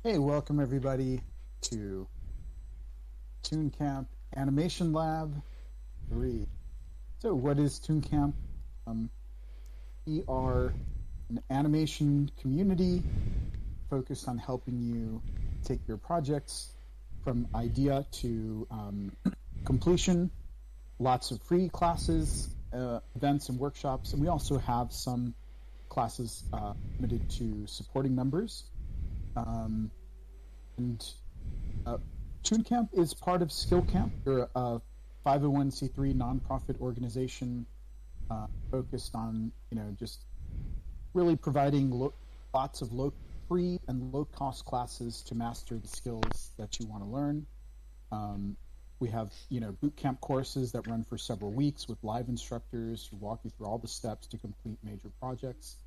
Hey, welcome everybody to TuneCamp Animation Lab 3. So, what is TuneCamp? Um, we are an animation community focused on helping you take your projects from idea to completion. Lots of free classes, events, and workshops, and we also have some classes limited to supporting members. Um, and TuneCamp is part of SkillCamp. We're a 501c3 nonprofit organization focused on, just really providing lots of free and low cost classes to master the skills that you want to learn. We have, boot camp courses that run for several weeks with live instructors who walk you through all the steps to complete major projects.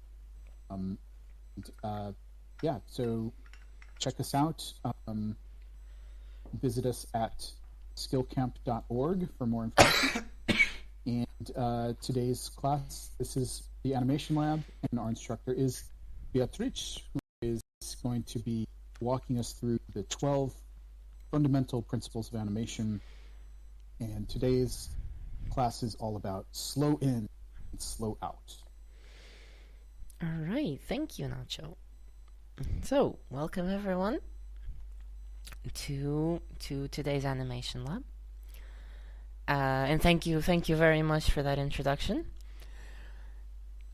And, yeah, so check us out. Visit us at skillcamp.org for more information. And today's class, this is the animation lab, and our instructor is Beatrice, who is going to be walking us through the 12 fundamental principles of animation. And today's class is all about slow in and slow out. All right, thank you, Nacho. So, welcome everyone to today's animation lab. And thank you very much for that introduction.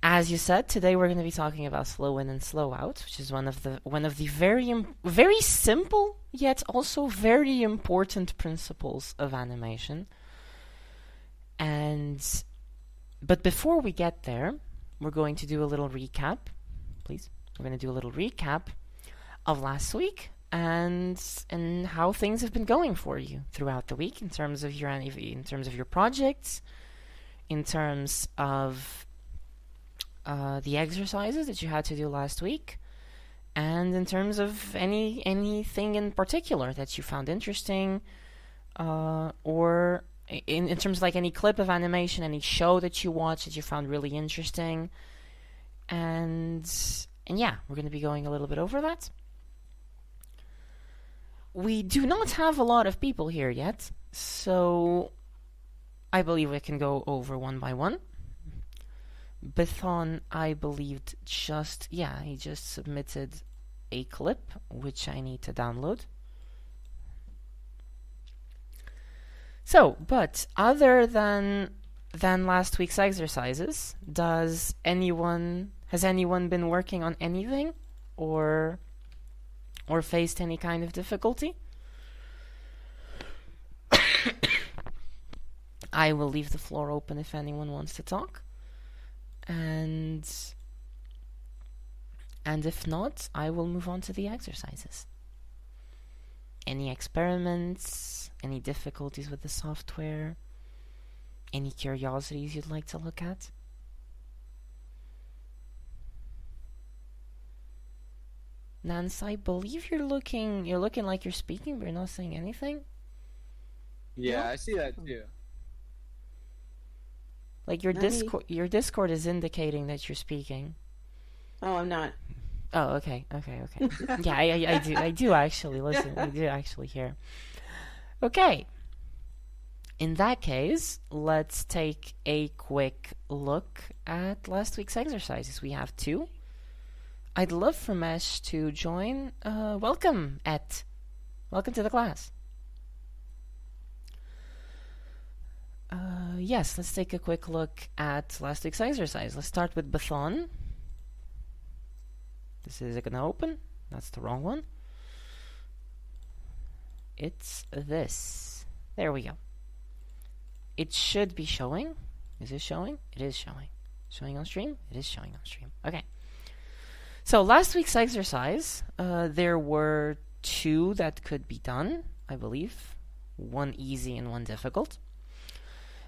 As you said, today we're going to be talking about slow in and slow out, which is one of the very simple yet also very important principles of animation. But before we get there, we're going to do a little recap. Please, we're going to do a little recap of last week and how things have been going for you throughout the week in terms of your projects, in terms of the exercises that you had to do last week, and in terms of anything in particular that you found interesting, or in terms of like any clip of animation, any show that you watched that you found really interesting, and yeah, we're going to be going a little bit over that. We do not have a lot of people here yet, so I believe we can go over one by one. Bethon, I believed, he just submitted a clip, which I need to download. So, but other than last week's exercises, has anyone been working on anything or faced any kind of difficulty? I will leave the floor open if anyone wants to talk. And if not, I will move on to the exercises. Any experiments, any difficulties with the software, any curiosities you'd like to look at? Nance, I believe you're looking like you're speaking, but you're not saying anything. Yeah, I see that too. Like your Discord is indicating that you're speaking. Oh, I'm not. Oh, okay. Yeah, I do actually listen. I do actually hear. Okay. In that case, let's take a quick look at last week's exercises. We have 2. I'd love for Mesh to join. Welcome, Et. Welcome to the class. Yes, let's take a quick look at last week's exercise. Let's start with Bethon. This is going to open. That's the wrong one. It's this. There we go. It should be showing. Is it showing? It is showing. Showing on stream? It is showing on stream. Okay. So last week's exercise, there were 2 that could be done, I believe. One easy and one difficult.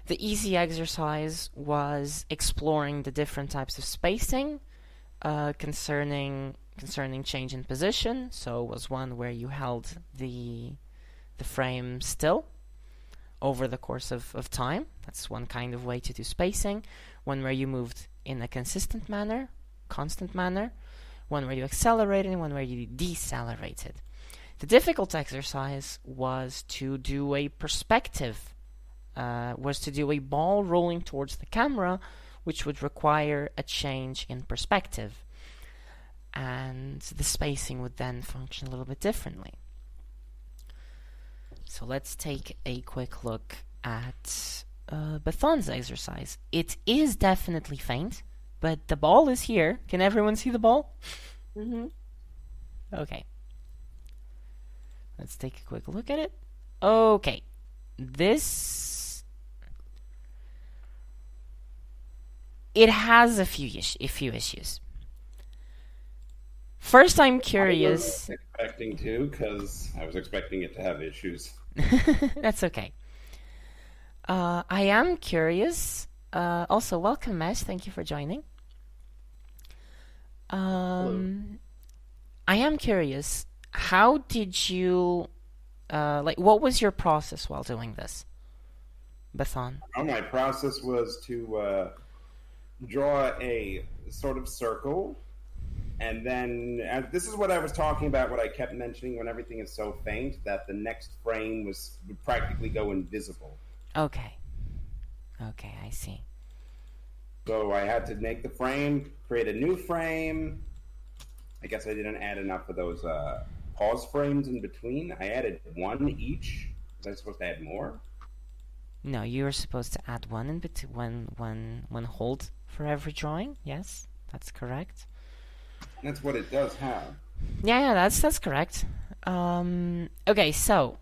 The easy exercise was exploring the different types of spacing concerning change in position. So it was one where you held the frame still over the course of time. That's one kind of way to do spacing. One where you moved in a constant manner, one where you accelerated and one where you decelerated. The difficult exercise was to do a perspective, was to do a ball rolling towards the camera, which would require a change in perspective. And the spacing would then function a little bit differently. So let's take a quick look at Bethon's exercise. It is definitely faint, but the ball is here. Can everyone see the ball? Mm-hmm. Okay. Let's take a quick look at it. Okay. It has a few issues. First, I'm curious. I was expecting to, because I was expecting it to have issues. That's okay. I am curious. Also, welcome, Mesh. Thank you for joining. I am curious. How did you, what was your process while doing this, Bethon? My process was to draw a sort of circle, and then this is what I was talking about, what I kept mentioning when everything is so faint, that the next frame would practically go invisible. Okay, I see. So I had to make the frame, create a new frame. I guess I didn't add enough of those pause frames in between. I added one each. Was I supposed to add more? No, you were supposed to add one in between, one hold for every drawing. Yes, that's correct. That's what it does have. Yeah, that's correct. Okay, so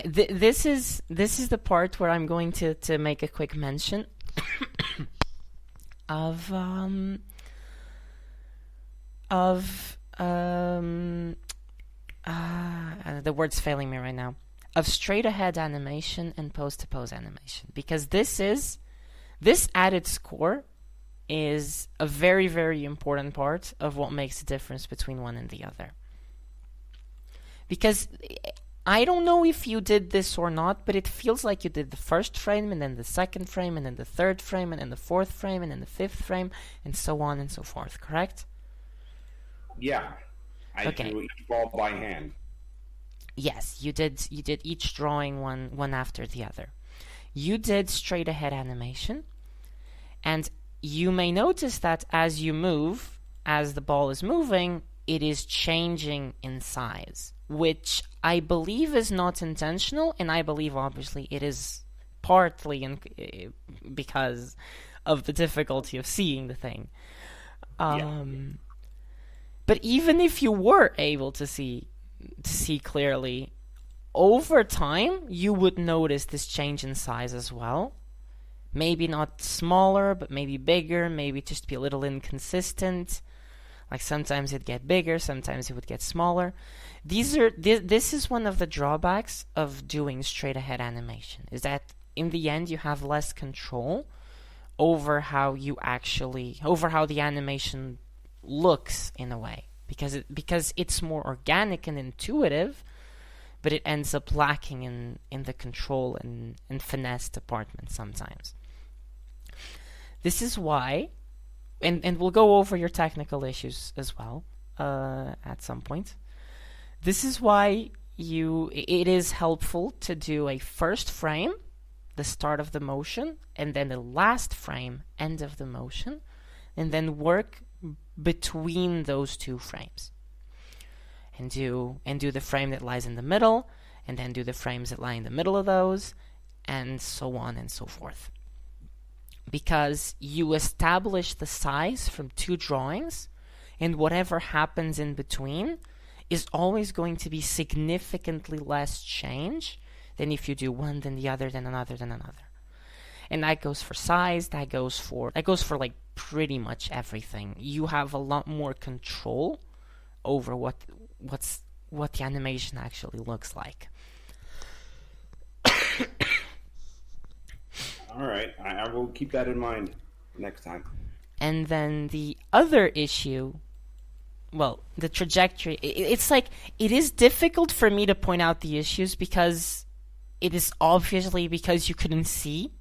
this is the part where I'm going to make a quick mention of the word's failing me right now, of straight ahead animation and pose to pose animation, because this added score is a very, very important part of what makes the difference between one and the other. Because I don't know if you did this or not, but it feels like you did the first frame and then the second frame and then the third frame and then the fourth frame and then the fifth frame and so on and so forth, correct? Yeah. I drew each ball by hand. Yes, you did each drawing one after the other. You did straight ahead animation, and you may notice that as you move, as the ball is moving, it is changing in size, which I believe is not intentional, and I believe obviously it is partly because of the difficulty of seeing the thing. But even if you were able to see clearly, over time you would notice this change in size as well. Maybe not smaller, but maybe bigger, maybe just be a little inconsistent. Like sometimes it'd get bigger, sometimes it would get smaller. This is one of the drawbacks of doing straight ahead animation, is that in the end you have less control over how the animation looks in a way, because it's more organic and intuitive, but it ends up lacking in the control and finesse department sometimes. This is why, and we'll go over your technical issues as well at some point. This is why it is helpful to do a first frame, the start of the motion, and then the last frame, end of the motion, and then work between those two frames. And do the frame that lies in the middle, and then do the frames that lie in the middle of those, and so on and so forth. Because you establish the size from two drawings, and whatever happens in between is always going to be significantly less change than if you do one, then the other, then another, then another. And that goes for size, that goes for like pretty much everything. You have a lot more control over what the animation actually looks like. All right, I will keep that in mind next time. And then the other issue, well, the trajectory, it's like, it is difficult for me to point out the issues because it is obviously because you couldn't see.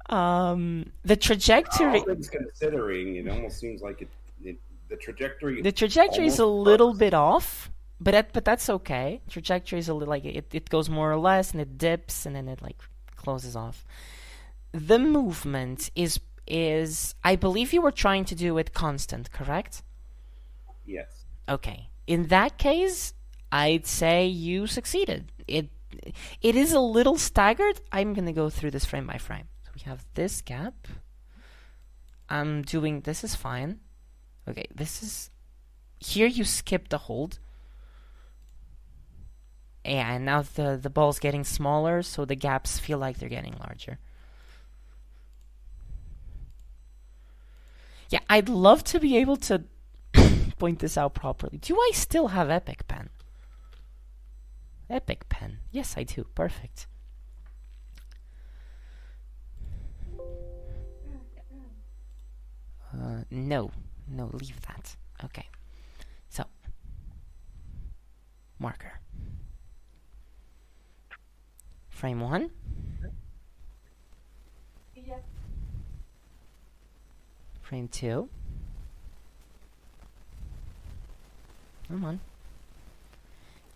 The trajectory. All things considering, it almost seems like the trajectory. The trajectory is a almost little works. bit off, but that's okay. Trajectory is a little like it goes more or less, and it dips, and then it like closes off. The movement is I believe you were trying to do it constant, correct? Yes. Okay. In that case, I'd say you succeeded. It is a little staggered. I'm gonna go through this frame by frame. So we have this gap. This is fine. Okay, this is... Here you skip the hold. Yeah, and now the ball's getting smaller, so the gaps feel like they're getting larger. Yeah, I'd love to be able to point this out properly. Do I still have Epic Pen? Epic Pen. Yes, I do. Perfect. No. No, leave that. Okay. So, marker. Frame 1. Frame 2. Come on.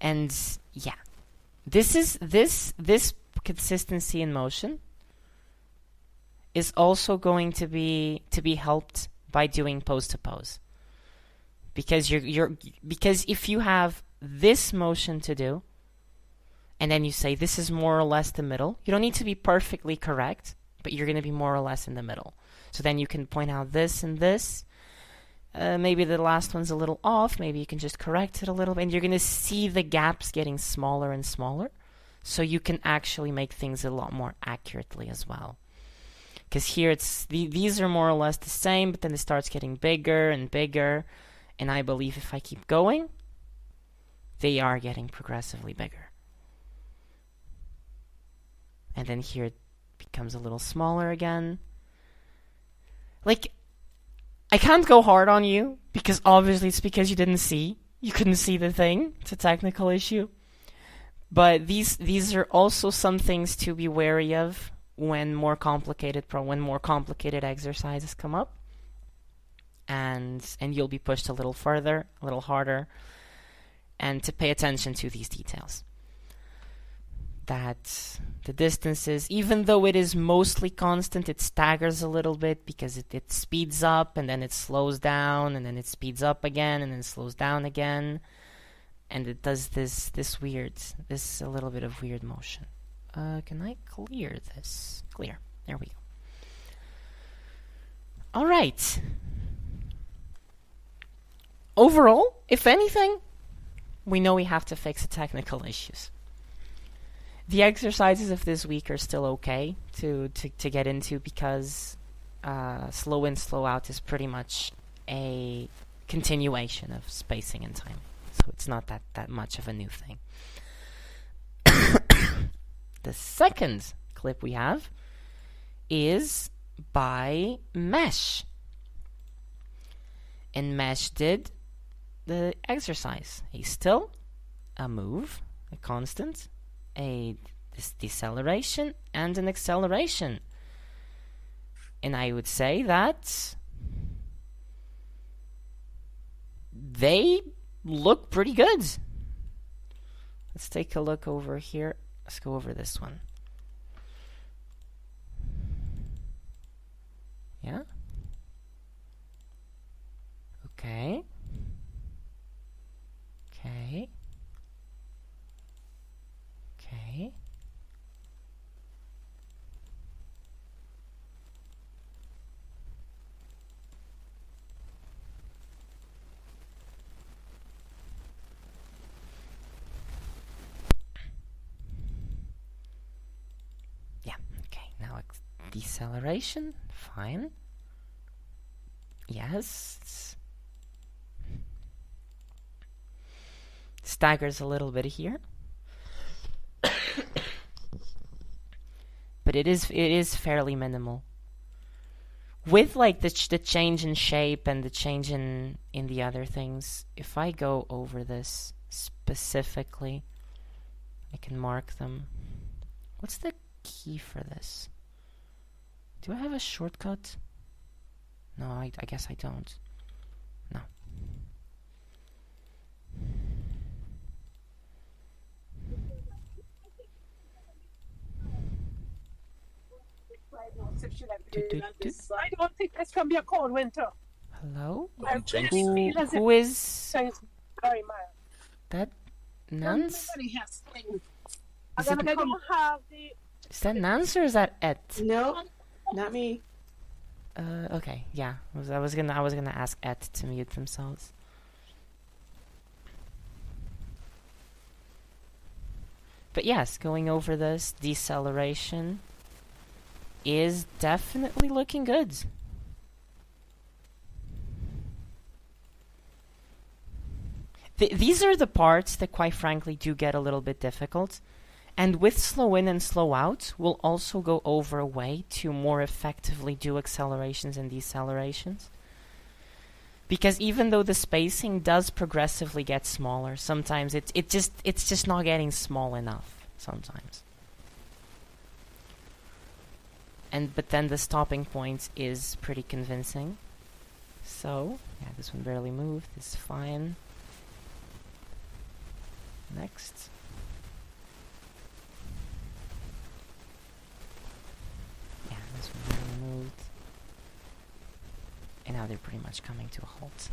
And yeah. This consistency in motion is also going to be helped by doing pose to pose. Because because if you have this motion to do, and then you say this is more or less the middle, you don't need to be perfectly correct, but you're going to be more or less in the middle. So then you can point out this and this. Maybe the last one's a little off. Maybe you can just correct it a little bit. And you're going to see the gaps getting smaller and smaller. So you can actually make things a lot more accurately as well. Because here these are more or less the same, but then it starts getting bigger and bigger. And I believe if I keep going, they are getting progressively bigger. And then here it becomes a little smaller again. Like, I can't go hard on you, because obviously it's because you didn't see. You couldn't see the thing. It's a technical issue. But these are also some things to be wary of when more complicated exercises come up. And you'll be pushed a little further, a little harder, and to pay attention to these details. That the distances, even though it is mostly constant, it staggers a little bit because it speeds up and then it slows down and then it speeds up again and then it slows down again, and it does this a little bit of weird motion. Can I clear this? Clear. There we go. All right. Overall, if anything, we know we have to fix the technical issues. The exercises of this week are still okay to get into because slow in, slow out is pretty much a continuation of spacing and timing. So it's not that much of a new thing. The second clip we have is by Mesh. And Mesh did the exercise. A still, a move, a constant, a deceleration, and an acceleration. And I would say that they look pretty good. Let's take a look over here. Let's go over this one. Yeah? Okay. Okay. Okay. Yeah, okay. Now deceleration, fine. Yes. Staggers a little bit here. But it is fairly minimal. With like the change in shape and the change in the other things, if I go over this specifically, I can mark them. What's the key for this? Do I have a shortcut? No, I guess I don't. No. I don't think it's going to be a cold winter. Hello? Who Who is very mild. that? Nance? Everybody has things. Is And it- they don't have the. Is that Nance or is that Et? No, not me. Okay, yeah. I was gonna ask Et to mute themselves. But yes, going over this, deceleration is definitely looking good. These are the parts that, quite frankly, do get a little bit difficult. And with slow in and slow out, we'll also go over a way to more effectively do accelerations and decelerations. Because even though the spacing does progressively get smaller, sometimes it's just not getting small enough sometimes. But then the stopping point is pretty convincing. So, yeah, this one barely moved. This is fine. Next. Yeah, this one barely moved. And now they're pretty much coming to a halt.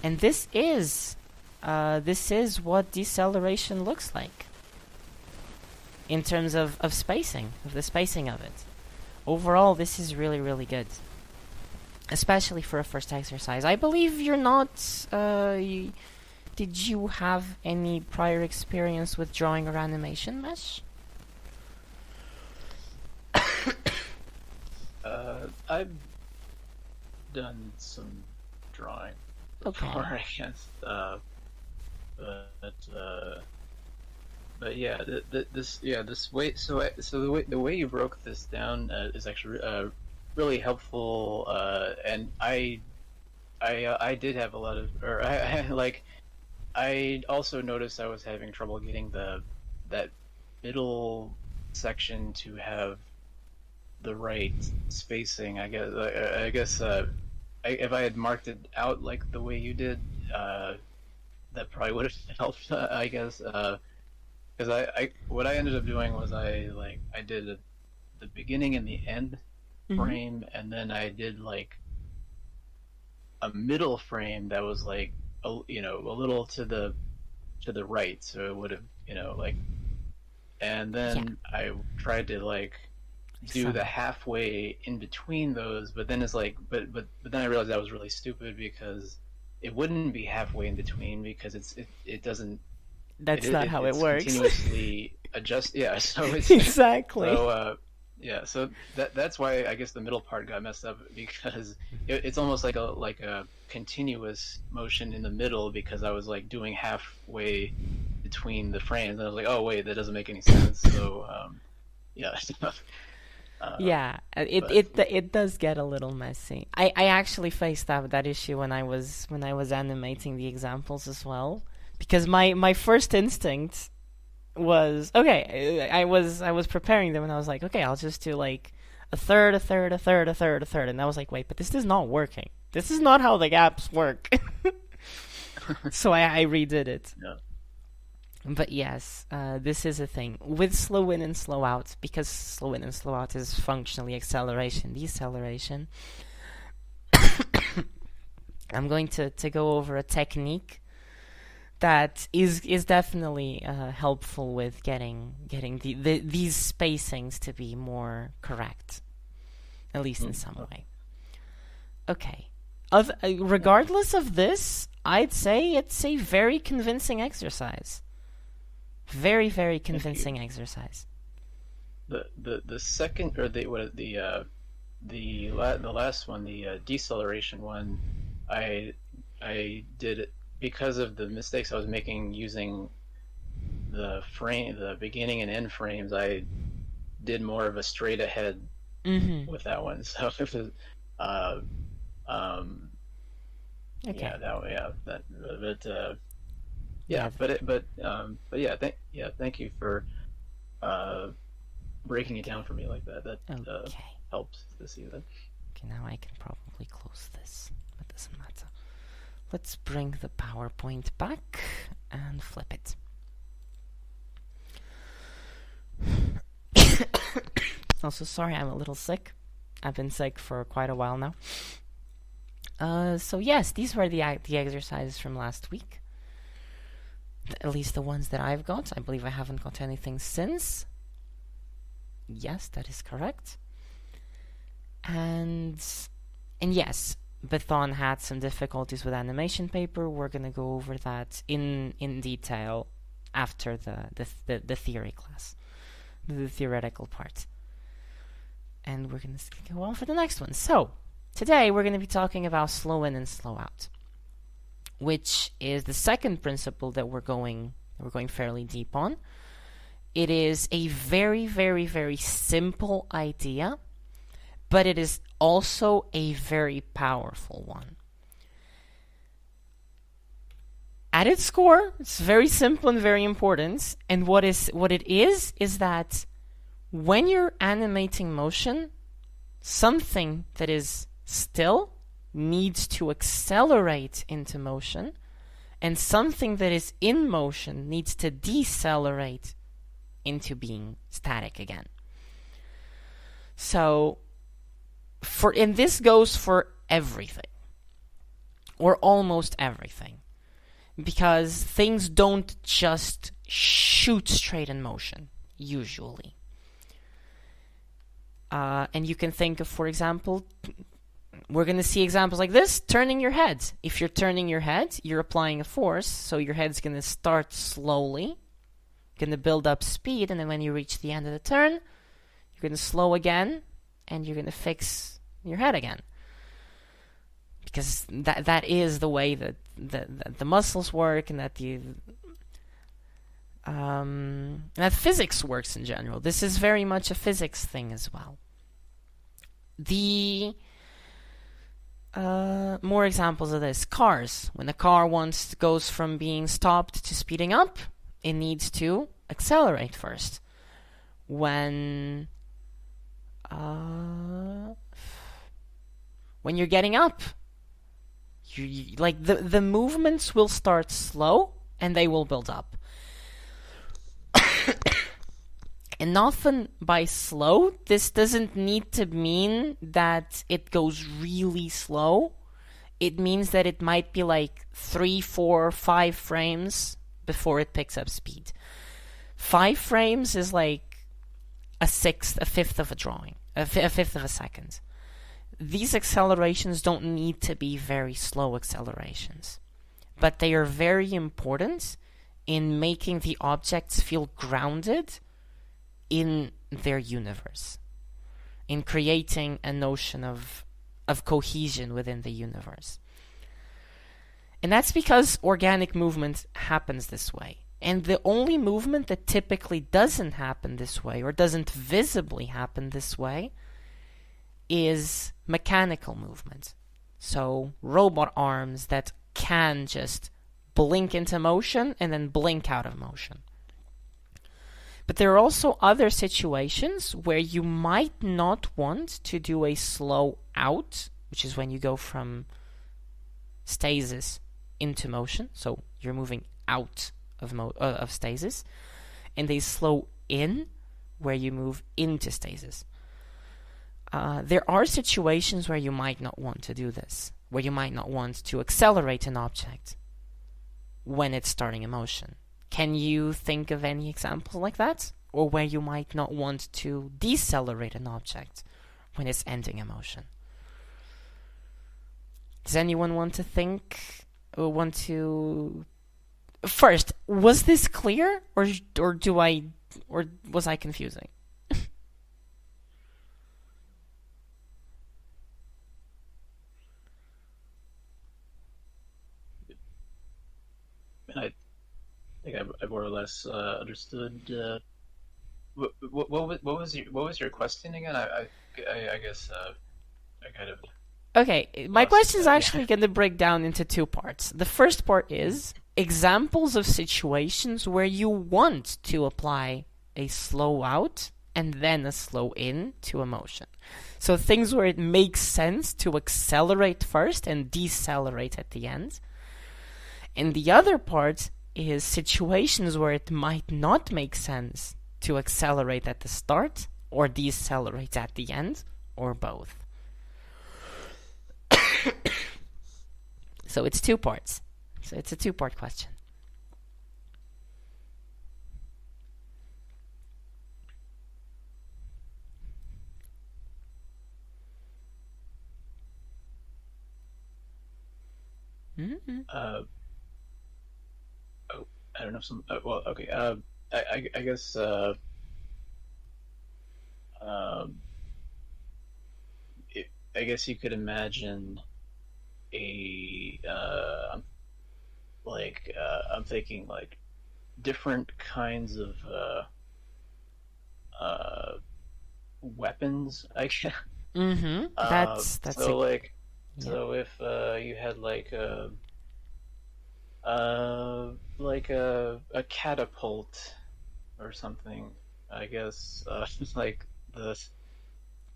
And this is what deceleration looks like in terms of spacing, of the spacing of it. Overall, this is really, really good, especially for a first exercise. I believe you're not. Did you have any prior experience with drawing or animation mesh? I've done some drawing Okay. before, I guess. But yeah, this way. So the way you broke this down is actually really helpful. And I did have a lot of, or I also noticed I was having trouble getting that middle section to have the right spacing. I guess if I had marked it out like the way you did, that probably would have helped. I guess because what I ended up doing was I did the beginning and the end frame, and then I did like a middle frame that was like a little to the right, so it would have and then I tried to do the halfway in between those, but then it's like but then I realized that was really stupid because it wouldn't be halfway in between because it doesn't. That's not how it works. Continuously adjust. Yeah. So it's exactly. So so that's why I guess the middle part got messed up because it's almost like a continuous motion in the middle because I was like doing halfway between the frames and I was like, oh wait, that doesn't make any sense. So yeah. It does get a little messy. I actually faced that issue when I was animating the examples as well, because my first instinct was okay. I was preparing them and I was like, okay, I'll just do like a third, and I was like, wait, but this is not working. This is not how the gaps work. So I redid it. Yeah. But yes, this is a thing with slow in and slow out, because slow in and slow out is functionally acceleration, deceleration. I'm going to go over a technique that is definitely helpful with getting these spacings to be more correct, at least in some way. Okay. Regardless of this, I'd say it's a very convincing exercise. Very, very convincing exercise. The second or the last one, the deceleration one, I did it because of the mistakes I was making using the beginning and end frames. I did more of a straight ahead with that one. So Okay. Yeah, that, but Yeah. but yeah, thank you for breaking it down for me like that. That Okay. helps to see that. Okay, now I can probably close this, but doesn't matter. Let's bring the PowerPoint back and flip it. Also, sorry, I'm a little sick. I've been sick for quite a while now. So yes, these were the exercises from last week. At least the ones that I've got. I believe I haven't got anything since. Yes, that is correct. And yes, Bethon had some difficulties with animation paper. We're going to go over that in detail after the theory class, the theoretical part. And we're going to go on for the next one. So, today we're going to be talking about slow in and slow out, which is the second principle that we're going fairly deep on. It is a very, very, very simple idea, but it is also a very powerful one. At its core, it's very simple and very important. And what it is that when you're animating motion, something that is still needs to accelerate into motion, and something that is in motion needs to decelerate into being static again. So, and this goes for everything, or almost everything, because things don't just shoot straight in motion, usually. And you can think of, for example, we're going to see examples like this, turning your head. If you're turning your head, you're applying a force, so your head's going to start slowly, going to build up speed, and then when you reach the end of the turn, you're going to slow again, and you're going to fix your head again. Because that is the way that the muscles work, and that that physics works in general. This is very much a physics thing as well. More examples of this. Cars. When a car goes from being stopped to speeding up, it needs to accelerate first. When you're getting up, you like the movements will start slow and they will build up. And often by slow, this doesn't need to mean that it goes really slow. It means that it might be like 3, 4, 5 frames before it picks up speed. 5 frames is like a fifth of a drawing, a fifth of a second. These accelerations don't need to be very slow accelerations, but they are very important in making the objects feel grounded in their universe, in creating a notion of cohesion within the universe. And that's because organic movement happens this way. And the only movement that typically doesn't happen this way, or doesn't visibly happen this way, is mechanical movement. So robot arms that can just blink into motion and then blink out of motion. But there are also other situations where you might not want to do a slow out, which is when you go from stasis into motion. So you're moving out of stasis. And a slow in, where you move into stasis. There are situations where you might not want to do this, where you might not want to accelerate an object when it's starting a motion. Can you think of any examples like that? Or where you might not want to decelerate an object when it's ending a motion? Does anyone want to think, or want to... First, was this clear, or was I confusing? I think I more or less understood. What was your question again? I guess I kind of Okay, my question is actually going to break down into two parts. The first part is examples of situations where you want to apply a slow out and then a slow in to a motion. So things where it makes sense to accelerate first and decelerate at the end. And the other part is situations where it might not make sense to accelerate at the start or decelerate at the end, or both. So it's two parts. So it's a two-part question. Mm-hmm. I don't know some. Well, okay. I guess. I guess you could imagine a. I'm thinking like different kinds of weapons. I guess. Mm-hmm. That's so like. Yeah. So if you had like a catapult or something, I guess like the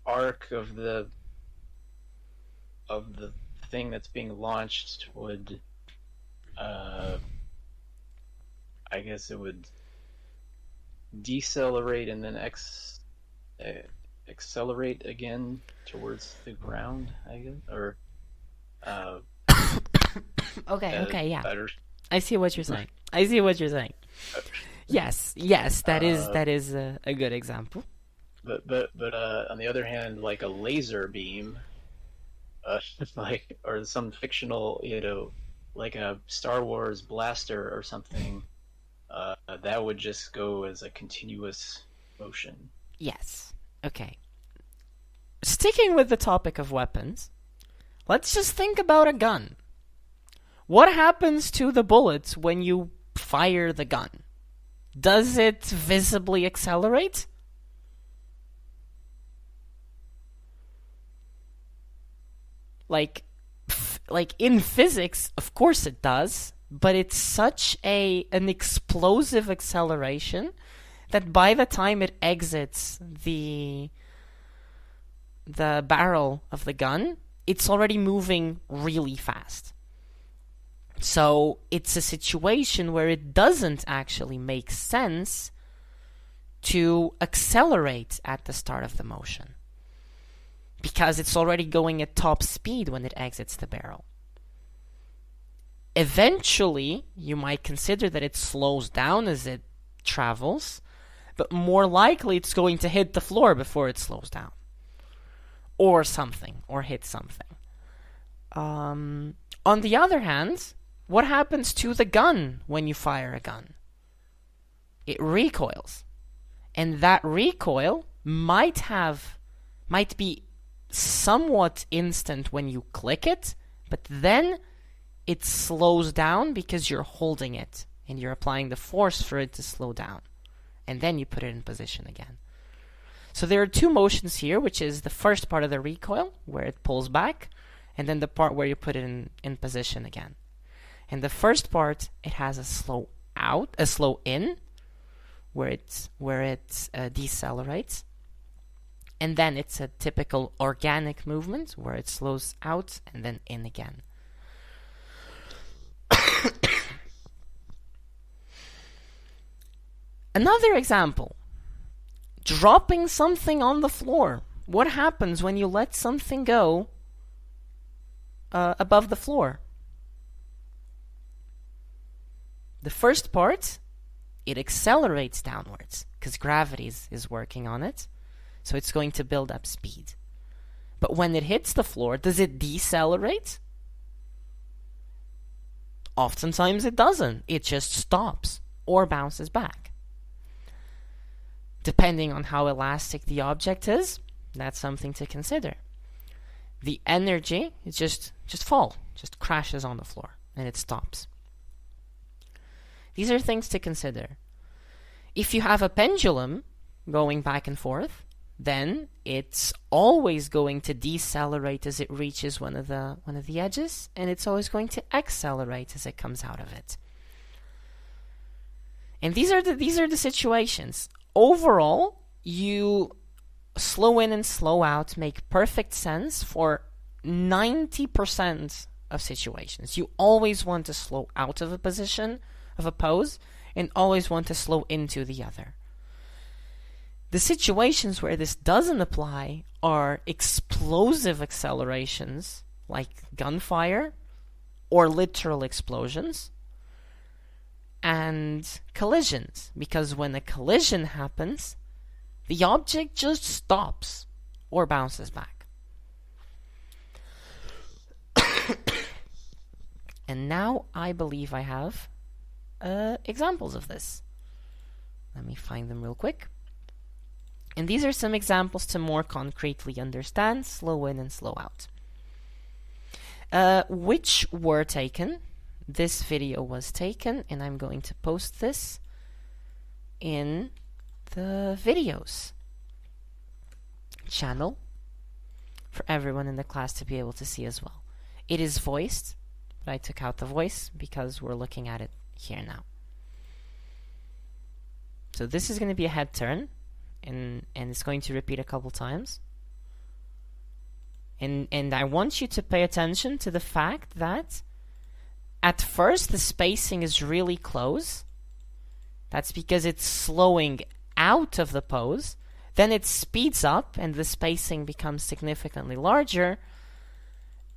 arc of the thing that's being launched would I guess it would decelerate and then accelerate again towards the ground, I guess, or okay, yeah. Better. I see what you're saying. Yes, that is a good example. But on the other hand, like a laser beam, like, or some fictional, like a Star Wars blaster or something, that would just go as a continuous motion. Yes. Okay. Sticking with the topic of weapons, let's just think about a gun. What happens to the bullets when you fire the gun? Does it visibly accelerate? Like in physics, of course it does, but it's such an explosive acceleration that by the time it exits the barrel of the gun, it's already moving really fast. So it's a situation where it doesn't actually make sense to accelerate at the start of the motion, because it's already going at top speed when it exits the barrel. Eventually, you might consider that it slows down as it travels, but more likely it's going to hit the floor before it slows down. Or something, or hit something. On the other hand, what happens to the gun when you fire a gun? It recoils. And that recoil might be somewhat instant when you click it, but then it slows down because you're holding it and you're applying the force for it to slow down. And then you put it in position again. So there are two motions here, which is the first part of the recoil, where it pulls back, and then the part where you put it in position again. And the first part, it has a slow in, where it decelerates. And then it's a typical organic movement, where it slows out and then in again. Another example. Dropping something on the floor. What happens when you let something go above the floor? The first part, it accelerates downwards because gravity is working on it. So it's going to build up speed. But when it hits the floor, does it decelerate? Oftentimes it doesn't. It just stops or bounces back. Depending on how elastic the object is, that's something to consider. The energy is just crashes on the floor and it stops. These are things to consider. If you have a pendulum going back and forth, then it's always going to decelerate as it reaches one of the edges, and it's always going to accelerate as it comes out of it. And these are the situations. Overall, you slow in and slow out make perfect sense for 90% of situations. You always want to slow out of a position, of a pose, and always want to slow into the other. The situations where this doesn't apply are explosive accelerations, like gunfire, or literal explosions, and collisions, because when a collision happens, the object just stops or bounces back. And now I believe I have examples of this. Let me find them real quick. And these are some examples to more concretely understand slow in and slow out. Which were taken. This video was taken, and I'm going to post this in the videos channel for everyone in the class to be able to see as well. It is voiced, but I took out the voice because we're looking at it here now. So this is going to be a head turn, and it's going to repeat a couple times. And I want you to pay attention to the fact that at first the spacing is really close. That's because it's slowing out of the pose. Then it speeds up and the spacing becomes significantly larger,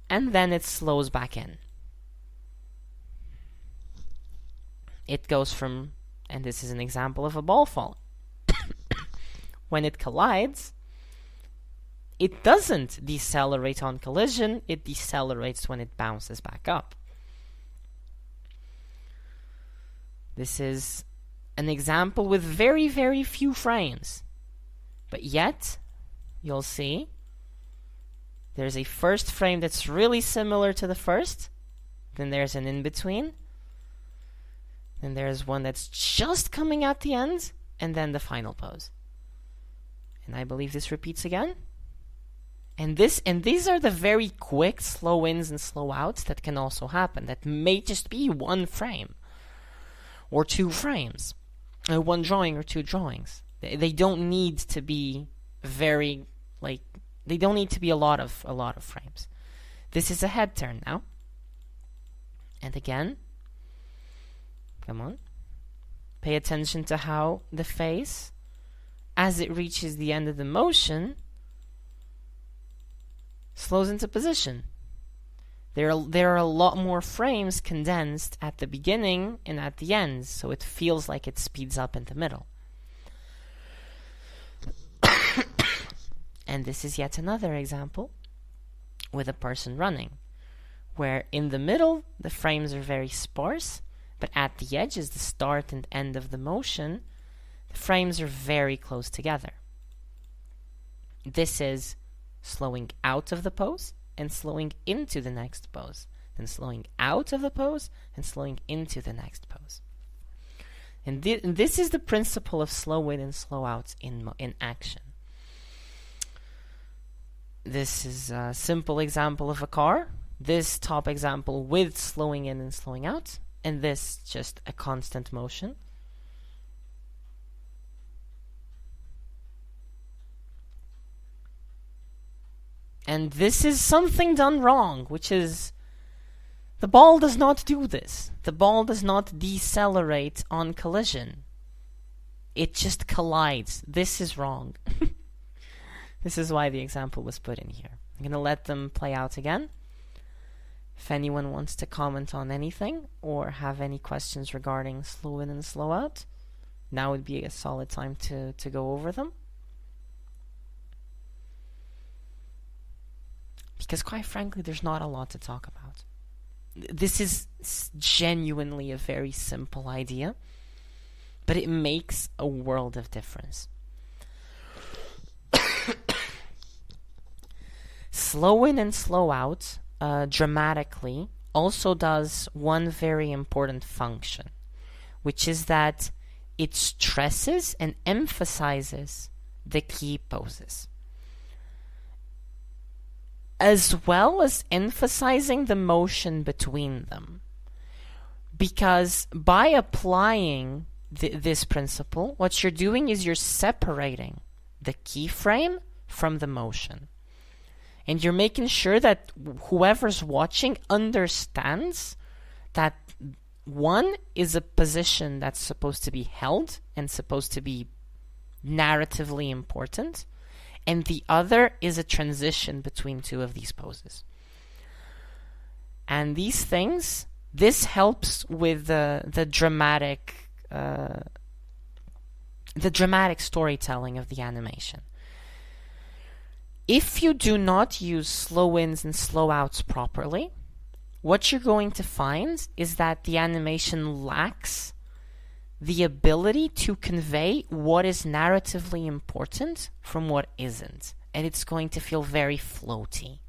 and then it slows back in. It goes from, and this is an example of a ball fall. When it collides, it doesn't decelerate on collision, it decelerates when it bounces back up. This is an example with very, very few frames. But yet, you'll see, there's a first frame that's really similar to the first, then there's an in-between, then there's one that's just coming at the end, and then the final pose. And I believe this repeats again. And these are the very quick slow ins and slow outs that can also happen. That may just be one frame or two frames, one drawing or two drawings. They don't need to be very they don't need to be a lot of frames. This is a head turn now. And again, come on. Pay attention to how the face, as it reaches the end of the motion, slows into position. There are a lot more frames condensed at the beginning and at the end, so it feels like it speeds up in the middle. And this is yet another example with a person running, where in the middle the frames are very sparse, but at the edges, the start and end of the motion, the frames are very close together. This is slowing out of the pose and slowing into the next pose, then slowing out of the pose and slowing into the next pose. And this is the principle of slow in and slow out in action. This is a simple example of a car. This top example with slowing in and slowing out, and this just a constant motion. And this is something done wrong, which is the ball does not do this. The ball does not decelerate on collision. It just collides. This is wrong. This is why the example was put in here. I'm going to let them play out again. If anyone wants to comment on anything or have any questions regarding slow in and slow out, now would be a solid time to go over them. Because quite frankly, there's not a lot to talk about. This is genuinely a very simple idea, but it makes a world of difference. Slow in and slow out dramatically also does one very important function, which is that it stresses and emphasizes the key poses, as well as emphasizing the motion between them. Because by applying this principle, what you're doing is you're separating the keyframe from the motion. And you're making sure that whoever's watching understands that one is a position that's supposed to be held and supposed to be narratively important, and the other is a transition between two of these poses. And these things, this helps with the dramatic storytelling of the animation. If you do not use slow ins and slow outs properly, what you're going to find is that the animation lacks the ability to convey what is narratively important from what isn't. And it's going to feel very floaty.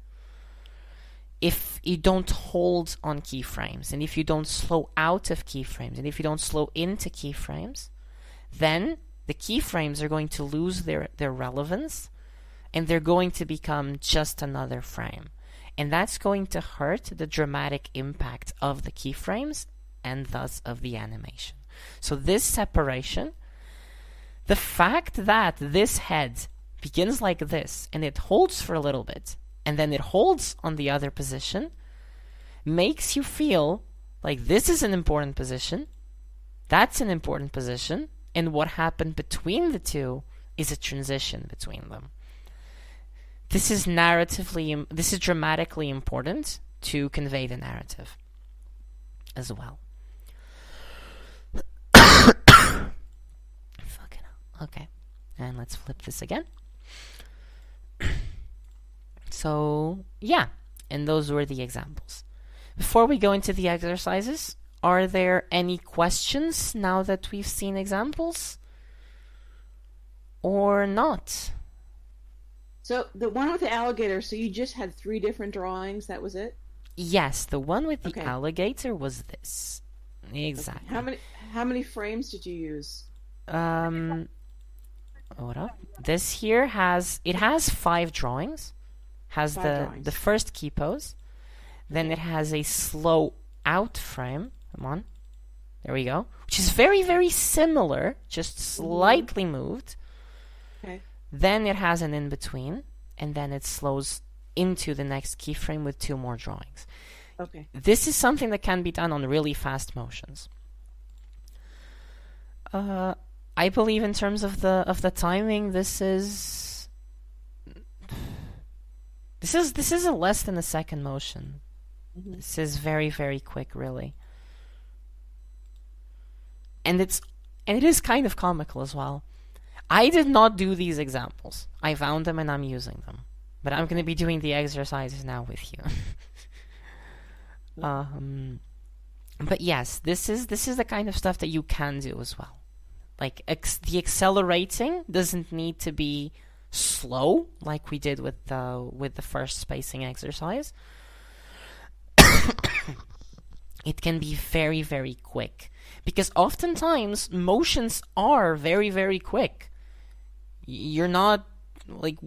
If you don't hold on keyframes, and if you don't slow out of keyframes, and if you don't slow into keyframes, then the keyframes are going to lose their relevance, and they're going to become just another frame. And that's going to hurt the dramatic impact of the keyframes, and thus of the animation. So this separation, the fact that this head begins like this, and it holds for a little bit, and then it holds on the other position, makes you feel like this is an important position, that's an important position, and what happened between the two is a transition between them. This is dramatically important to convey the narrative as well. Fucking hell. Okay, and let's flip this again. So, yeah, and those were the examples. Before we go into the exercises, are there any questions now that we've seen examples? Or not? So the one with the alligator, so you just had 3 different drawings, that was it? Yes, the one with the Okay. alligator was this. Exactly. How many frames did you use? Hold up. This here has 5 drawings. Has 5 the drawings. first key pose. Then it has a slow out frame. Come on. There we go. Which is very, very similar, just slightly moved. Okay. Then it has an in-between, and then it slows into the next keyframe with 2 more drawings. Okay. This is something that can be done on really fast motions. I believe in terms of the timing, this is a less than a second motion. Mhm. This is very, very quick, really. And it is kind of comical as well. I did not do these examples. I found them and I'm using them. But I'm going to be doing the exercises now with you. But yes, this is the kind of stuff that you can do as well. Like the accelerating doesn't need to be slow like we did with the first spacing exercise. It can be very, very quick, because oftentimes motions are very, very quick. You're not like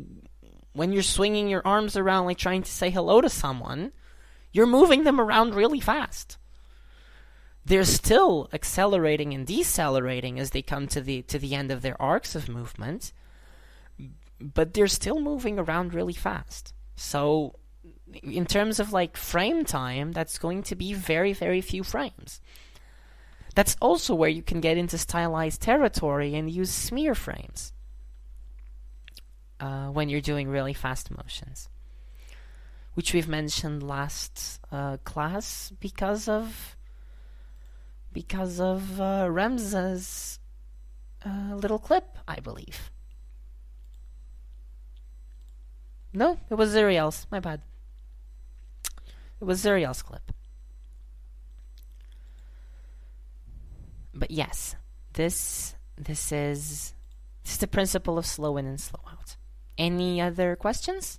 when you're swinging your arms around like trying to say hello to someone, you're moving them around really fast. They're still accelerating and decelerating as they come to the end of their arcs of movement, but they're still moving around really fast. So in terms of like frame time, that's going to be very, very few frames. That's also where you can get into stylized territory and use smear frames when you're doing really fast motions, which we've mentioned last class because of Remza's little clip, I believe. No, it was Zuriel's. My bad. It was Zuriel's clip. But yes, this is the principle of slow in and slow out. Any other questions?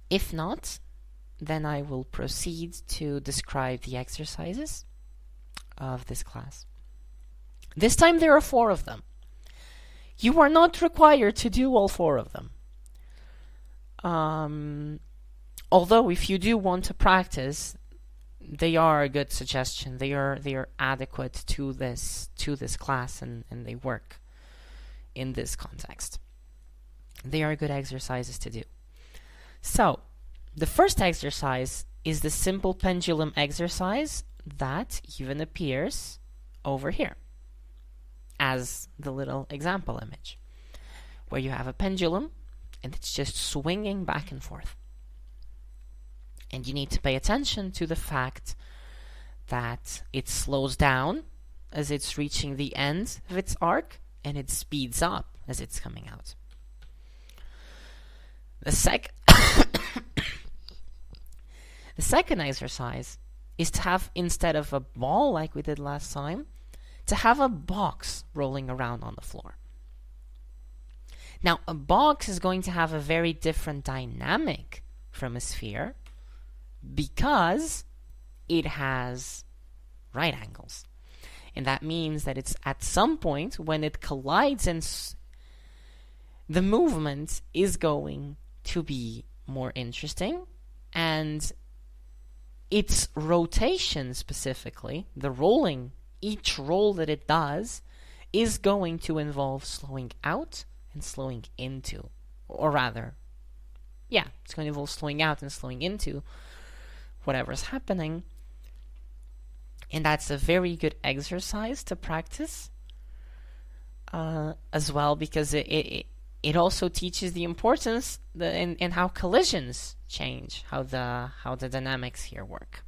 If not, then I will proceed to describe the exercises. of this class. This time there are 4 of them. You are not required to do all 4 of them. Although if you do want to practice, they are a good suggestion. They are adequate to this class, and they work in this context. They are good exercises to do. So, the first exercise is the simple pendulum exercise that even appears over here as the little example image, where you have a pendulum and it's just swinging back and forth. And you need to pay attention to the fact that it slows down as it's reaching the end of its arc, and it speeds up as it's coming out. The second exercise is to have, instead of a ball like we did last time, to have a box rolling around on the floor. Now, a box is going to have a very different dynamic from a sphere because it has right angles. And that means that it's at some point when it collides, and the movement is going to be more interesting, and its rotation specifically, the rolling, each roll that it does is going to involve slowing out and slowing into, or rather, yeah, it's going to involve slowing out and slowing into whatever's happening. And that's a very good exercise to practice as well, because it also teaches the importance in how collisions change, how the dynamics here work.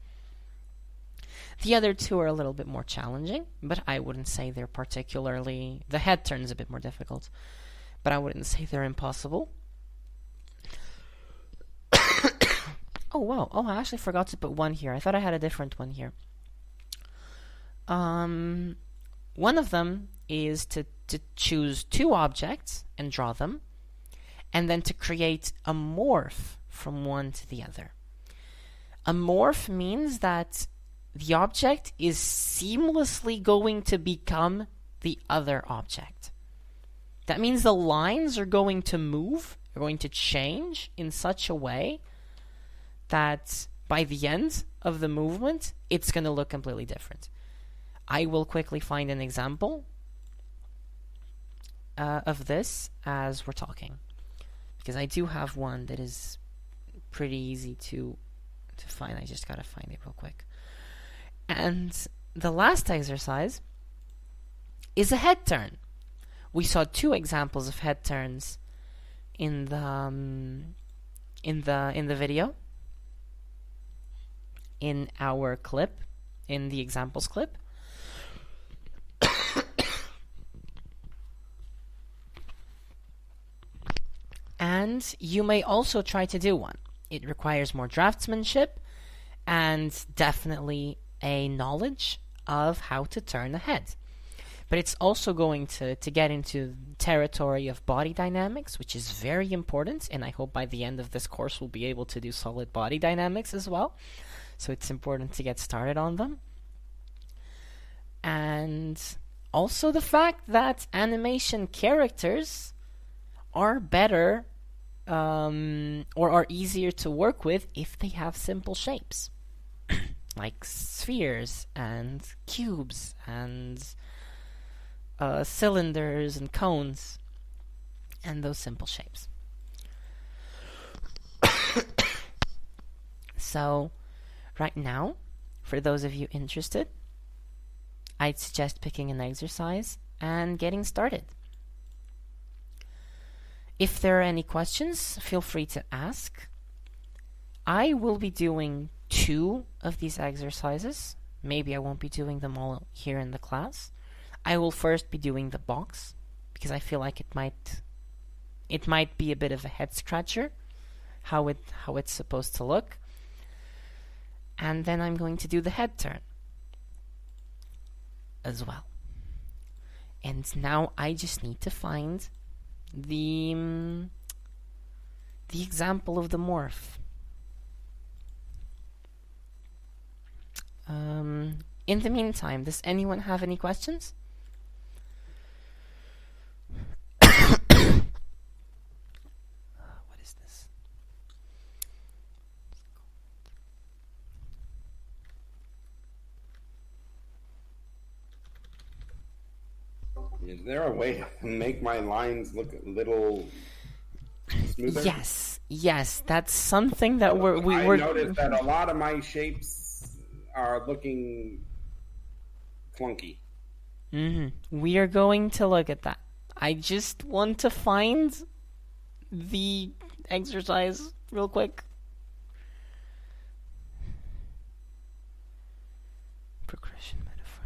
The other 2 are a little bit more challenging, but I wouldn't say they're particularly... The head turn is a bit more difficult, but I wouldn't say they're impossible. Oh, wow. Oh, I actually forgot to put one here. I thought I had a different one here. One of them is to choose 2 objects and draw them, and then to create a morph from one to the other. A morph means that the object is seamlessly going to become the other object. That means the lines are going to move, are going to change in such a way that by the end of the movement, it's going to look completely different. I will quickly find an example of this as we're talking, because I do have one that is pretty easy to find. I just gotta find it real quick. And the last exercise is a head turn. We saw 2 examples of head turns in the video, in our clip, in the examples clip. And you may also try to do one. It requires more draftsmanship and definitely a knowledge of how to turn a head. But it's also going to get into territory of body dynamics, which is very important, and I hope by the end of this course we'll be able to do solid body dynamics as well. So it's important to get started on them. And also the fact that animation characters are better or are easier to work with if they have simple shapes. Like spheres and cubes and cylinders and cones and those simple shapes. So right now, for those of you interested, I'd suggest picking an exercise and getting started. If there are any questions, feel free to ask. I will be doing 2 of these exercises. Maybe I won't be doing them all here in the class. I will first be doing the box, because I feel like it might be a bit of a head scratcher how it's supposed to look. And then I'm going to do the head turn as well. And now I just need to find the example of the morph. In the meantime, does anyone have any questions? What is this? Is there a way to make my lines look a little smoother? Yes, that's something that I we're noticed that a lot of my shapes are looking clunky. We are going to look at that. I just want to find the exercise real quick. Progression metaphor.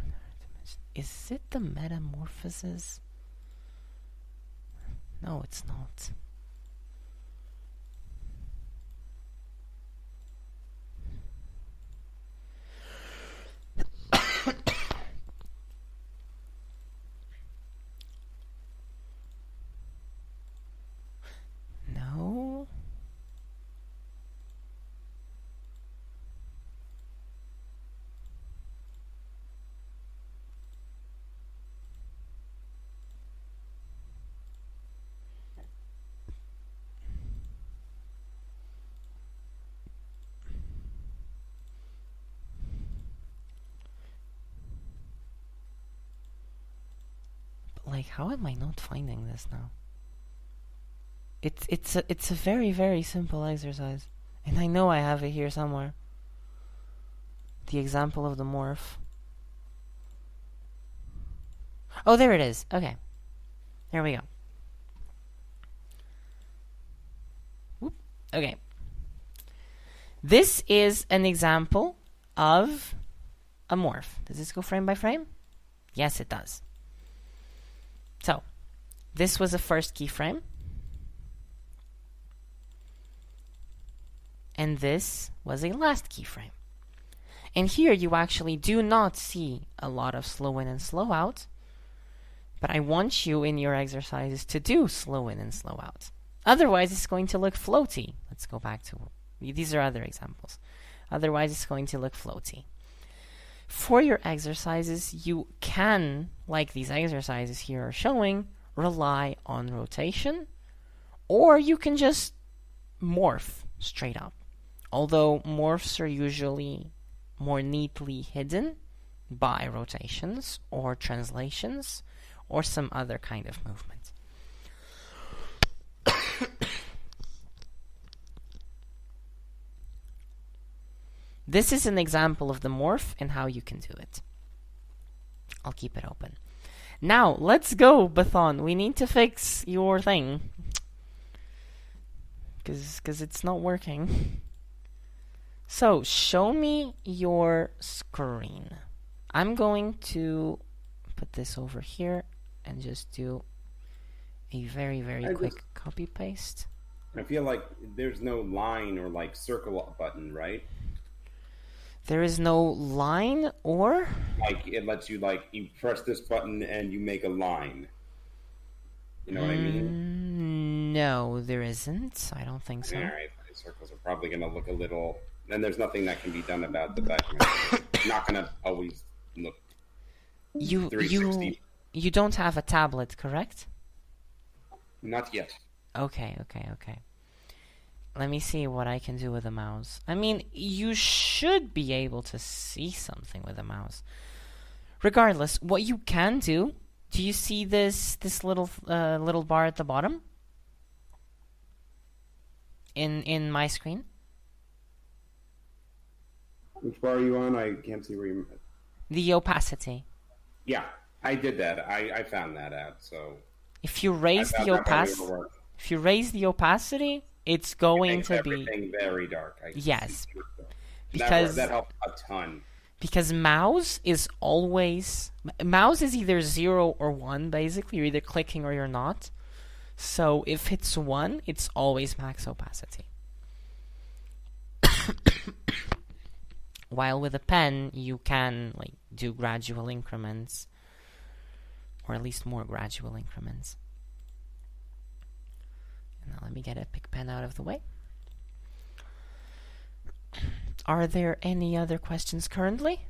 Is it the metamorphosis? No, it's not. No. But like, how am I not finding this now? It's a very, very simple exercise. And I know I have it here somewhere. The example of the morph. Oh, there it is. Okay. There we go. Whoop. Okay. This is an example of a morph. Does this go frame by frame? Yes, it does. So, this was a first keyframe. And this was a last keyframe. And here you actually do not see a lot of slow in and slow out, but I want you in your exercises to do slow in and slow out. Otherwise, it's going to look floaty. Let's go back to, these are other examples. Otherwise, it's going to look floaty. For your exercises, you can, like these exercises here are showing, rely on rotation, or you can just morph straight up. Although morphs are usually more neatly hidden by rotations or translations or some other kind of movement. This is an example of the morph and how you can do it. I'll keep it open. Now, let's go, Bathon. We need to fix your thing. Because it's not working. So, show me your screen. I'm going to put this over here and just do a very, very quick copy-paste. I feel like there's no line or like circle button, right? There is no line or? Like, it lets you, like, you press this button and you make a line. You know what I mean? No, there isn't. I don't think so. Alright, the circles are probably going to look a little... Then there's nothing that can be done about the background. It's not going to always look 360. You don't have a tablet, correct? Not yet. Okay. Let me see what I can do with a mouse. I mean, you should be able to see something with a mouse. Regardless, what you can do you see this little bar at the bottom? In my screen? Which bar are you on? I can't see where you... The opacity. Yeah, I did that. I found that out, so... If you raise the opacity, it's going to be everything very dark. Yes, because that helps a ton. Because mouse is either 0 or 1. Basically, you're either clicking or you're not. So if it's 1, it's always max opacity. While with a pen, you can do gradual increments, or at least more gradual increments. Now let me get a Pic Pen out of the way. Are there any other questions currently?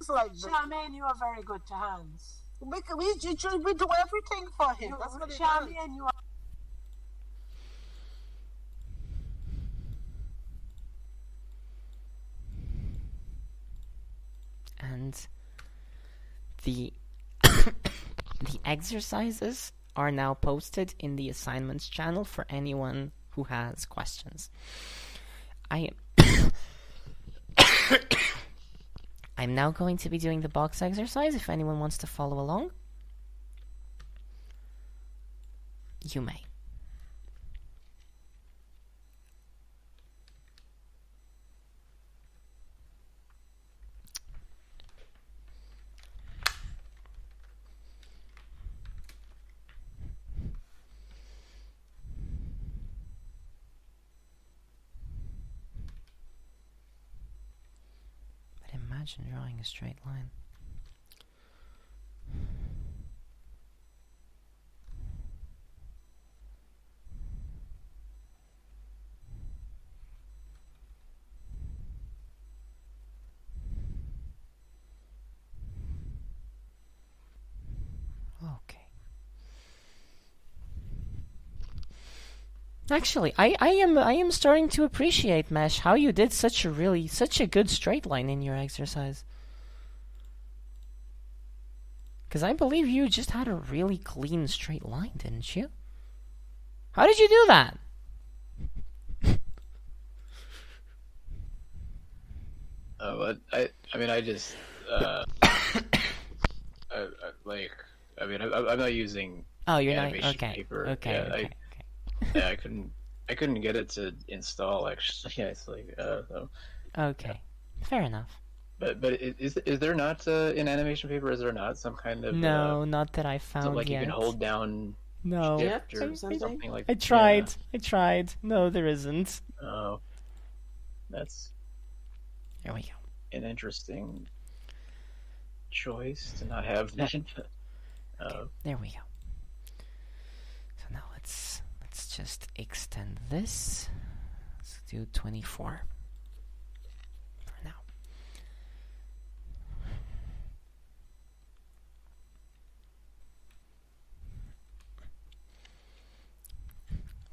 hands like this. Charmaine, you are very good to hands. We do everything for him. That's what he does. Charmaine, you are. And the the exercises are now posted in the assignments channel for anyone who has questions. I'm now going to be doing the box exercise. If anyone wants to follow along, you may. Imagine drawing a straight line. Okay. Actually, I am starting to appreciate, Mesh, how you did such a good straight line in your exercise. Because I believe you just had a really clean straight line, didn't you? How did you do that? I just I'm not using animation paper. Okay. Yeah, I couldn't get it to install actually. Yeah, it's like okay, fair enough. But is there not in animation paper? Is there not some kind of no, not that I found like yet. You can hold down no shift or something like. I tried. No, there isn't. Oh, that's there we go. An interesting choice to not have that. Okay, there we go. So now let's just extend this. Let's do 24 for now.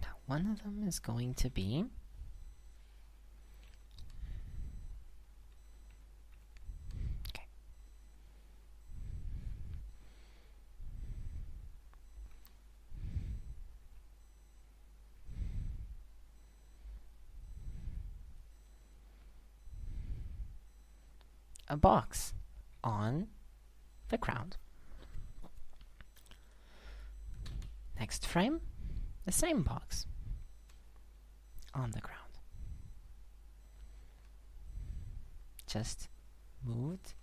Now one of them is going to be a box on the ground. Next frame, the same box on the ground. Just moved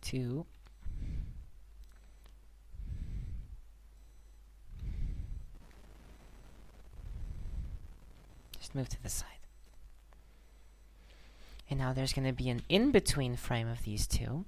to move to the side. And now there's going to be an in-between frame of these two.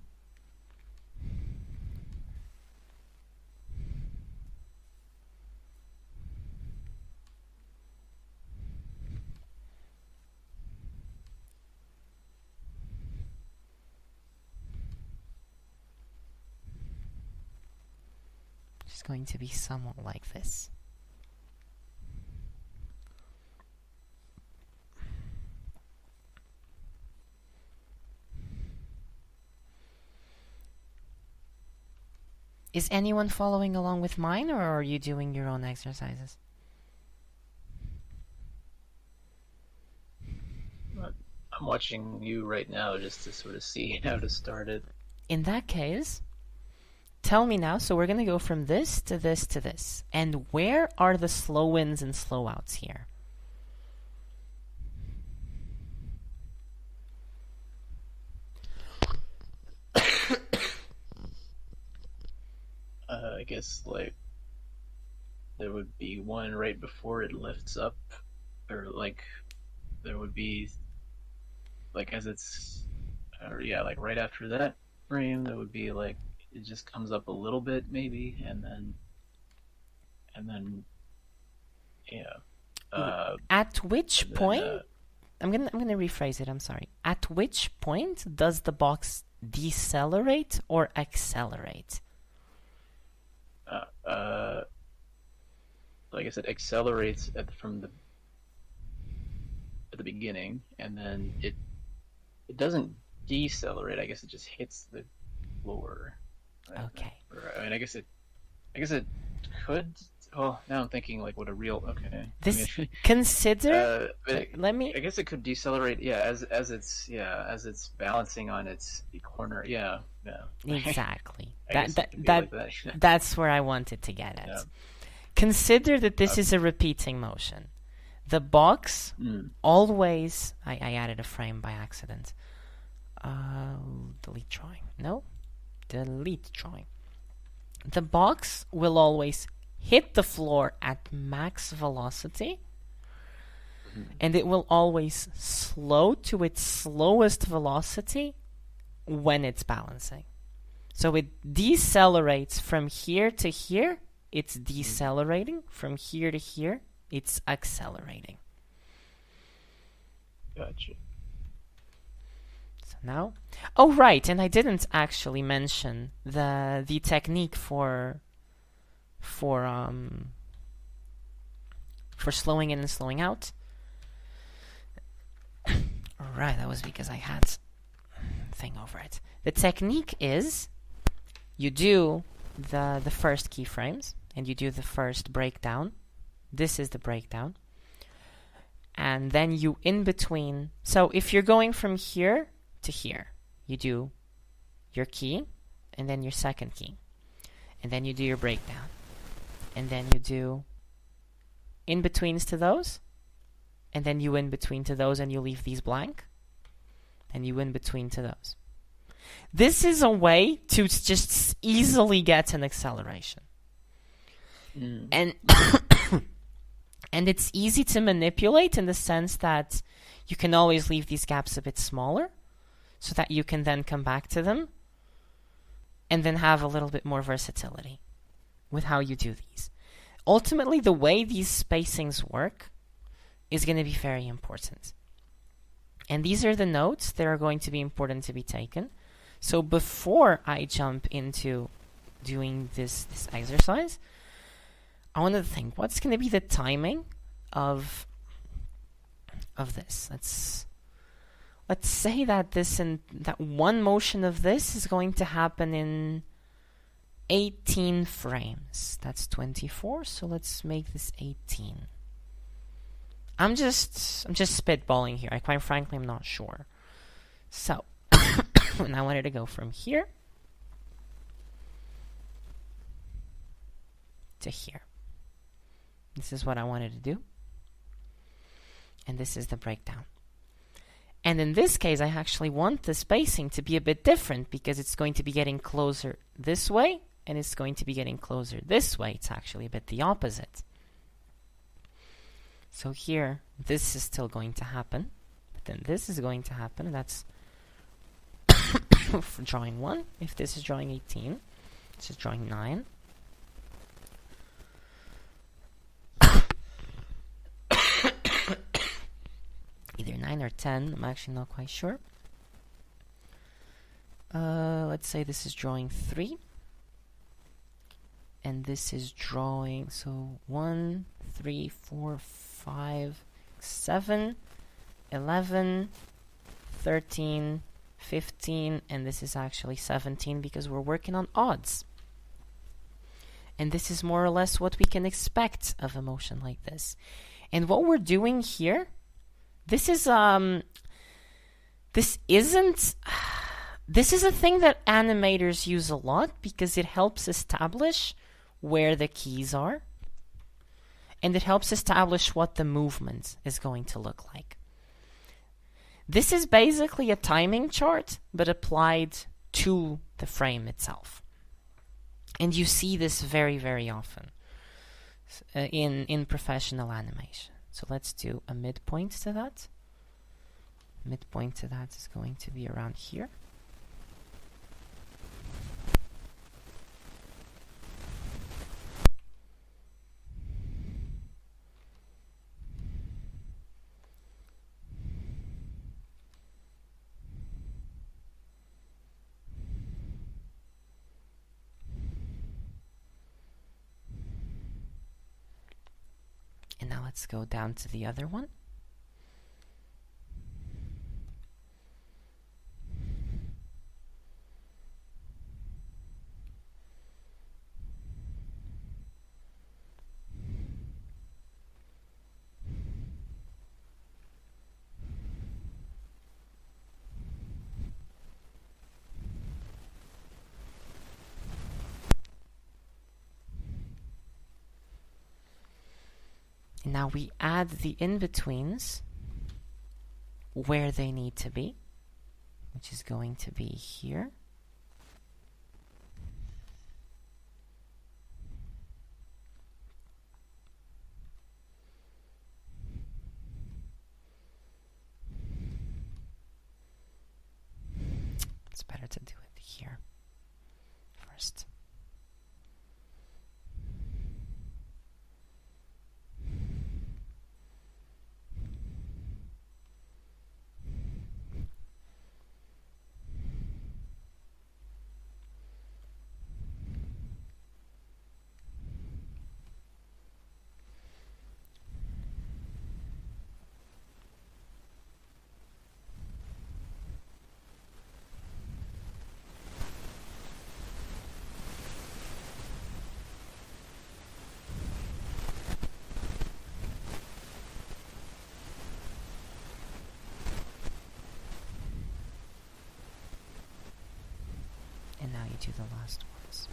It's going to be somewhat like this. Is anyone following along with mine, or are you doing your own exercises? I'm watching you right now just to sort of see how to start it. In that case, tell me now. So we're going to go from this to this to this. And where are the slow ins and slow outs here? I guess like there would be one right before it lifts up, or like there would be like as it's like right after that frame there would be like it just comes up a little bit maybe and then at which point I'm gonna rephrase it, I'm sorry. At which point does the box decelerate or accelerate? Like I said, accelerates from the beginning, and then it doesn't decelerate. I guess it just hits the floor. Okay. I mean, I guess it could. Oh, now I'm thinking like what a real. Okay. This I mean, consider. but Let me. I guess it could decelerate. Yeah, as it's balancing on its corner. Yeah. Exactly. I guess it could be like that. That's where I wanted to get at. Yeah. Consider that this is a repeating motion. The box always. I added a frame by accident. Delete drawing. No. Delete drawing. The box will always hit the floor at max velocity, and it will always slow to its slowest velocity when it's balancing. So it decelerates from here to here, it's decelerating. From here to here, it's accelerating. Gotcha. So now, oh right, and I didn't actually mention the technique for slowing in and slowing out. Right, that was because I had thing over it. The technique is you do the first keyframes and you do the first breakdown. This is the breakdown. And then you in between. So if you're going from here to here, you do your key and then your second key. And then you do your breakdown. And then you do in-betweens to those. And then you in-between to those and you leave these blank. And you in-between to those. This is a way to just easily get an acceleration. And and it's easy to manipulate in the sense that you can always leave these gaps a bit smaller so that you can then come back to them and then have a little bit more versatility with how you do these. Ultimately, the way these spacings work is going to be very important. And these are the notes that are going to be important to be taken. So before I jump into doing this exercise, I want to think, what's going to be the timing of this? Let's say that that one motion of this is going to happen in 18 frames. That's 24, so let's make this 18. I'm just spitballing here. Quite frankly, I'm not sure. So, and I wanted to go from here to here. This is what I wanted to do. And this is the breakdown. And in this case, I actually want the spacing to be a bit different because it's going to be getting closer this way and it's going to be getting closer this way. It's actually a bit the opposite. So here, this is still going to happen. But then this is going to happen. And that's for drawing 1. If this is drawing 18, this is drawing 9. Either 9 or 10, I'm actually not quite sure. Let's say this is drawing 3. And this is drawing, so 1, 3, 4, 5, 7, 11, 13, 15, and this is actually 17 because we're working on odds. And this is more or less what we can expect of a motion like this. And what we're doing here, this is a thing that animators use a lot because it helps establish where the keys are. And it helps establish what the movement is going to look like. This is basically a timing chart, but applied to the frame itself. And you see this very, very often in professional animation. So let's do a midpoint to that. Midpoint to that is going to be around here. let's go down to the other one. And now we add the in-betweens where they need to be, which is going to be here. It's better to do it here first. And now you do the last ones.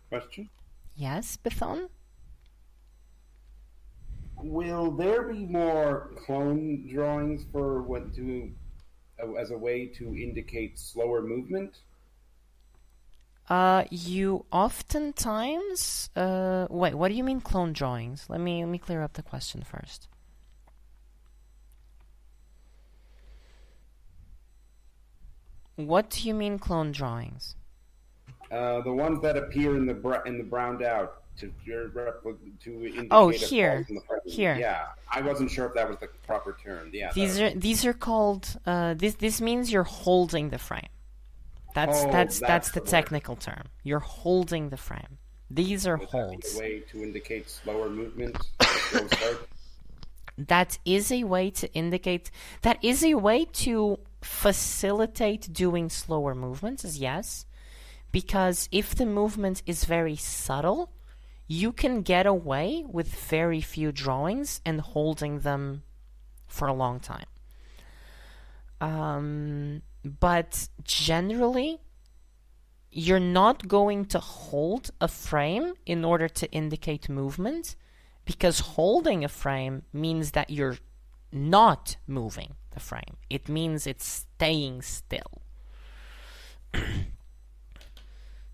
Question? Yes, Bithon? Will there be more clone drawings for what to as a way to indicate slower movement? You oftentimes wait, what do you mean clone drawings? Let me clear up the question first. What do you mean clone drawings? The ones that appear in the browned out to indicate. Oh, a here. pause in the frame. Here. Yeah, I wasn't sure if that was the proper term. Yeah. These are called this means you're holding the frame. That's the word. technical term. You're holding the frame. These are Would that holds. be a way to indicate slower movement. Slow start? That is a way to indicate. That is a way to facilitate doing slower movements. Yes. Because if the movement is very subtle, you can get away with very few drawings and holding them for a long time. But generally, you're not going to hold a frame in order to indicate movement, because holding a frame means that you're not moving the frame. It means it's staying still.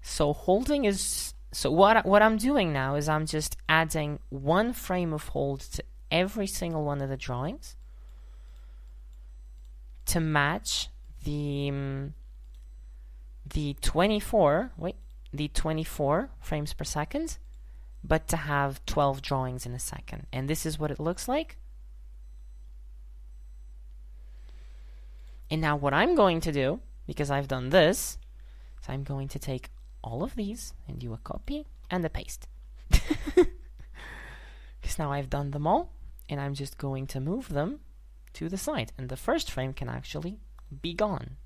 So holding is... So what I'm doing now is I'm just adding one frame of hold to every single one of the drawings to match the 24 frames per second, but to have 12 drawings in a second. And this is what it looks like. And now what I'm going to do, because I've done this, is I'm going to take all of these and do a copy and a paste. Because now I've done them all, and I'm just going to move them to the side, and the first frame can actually be gone.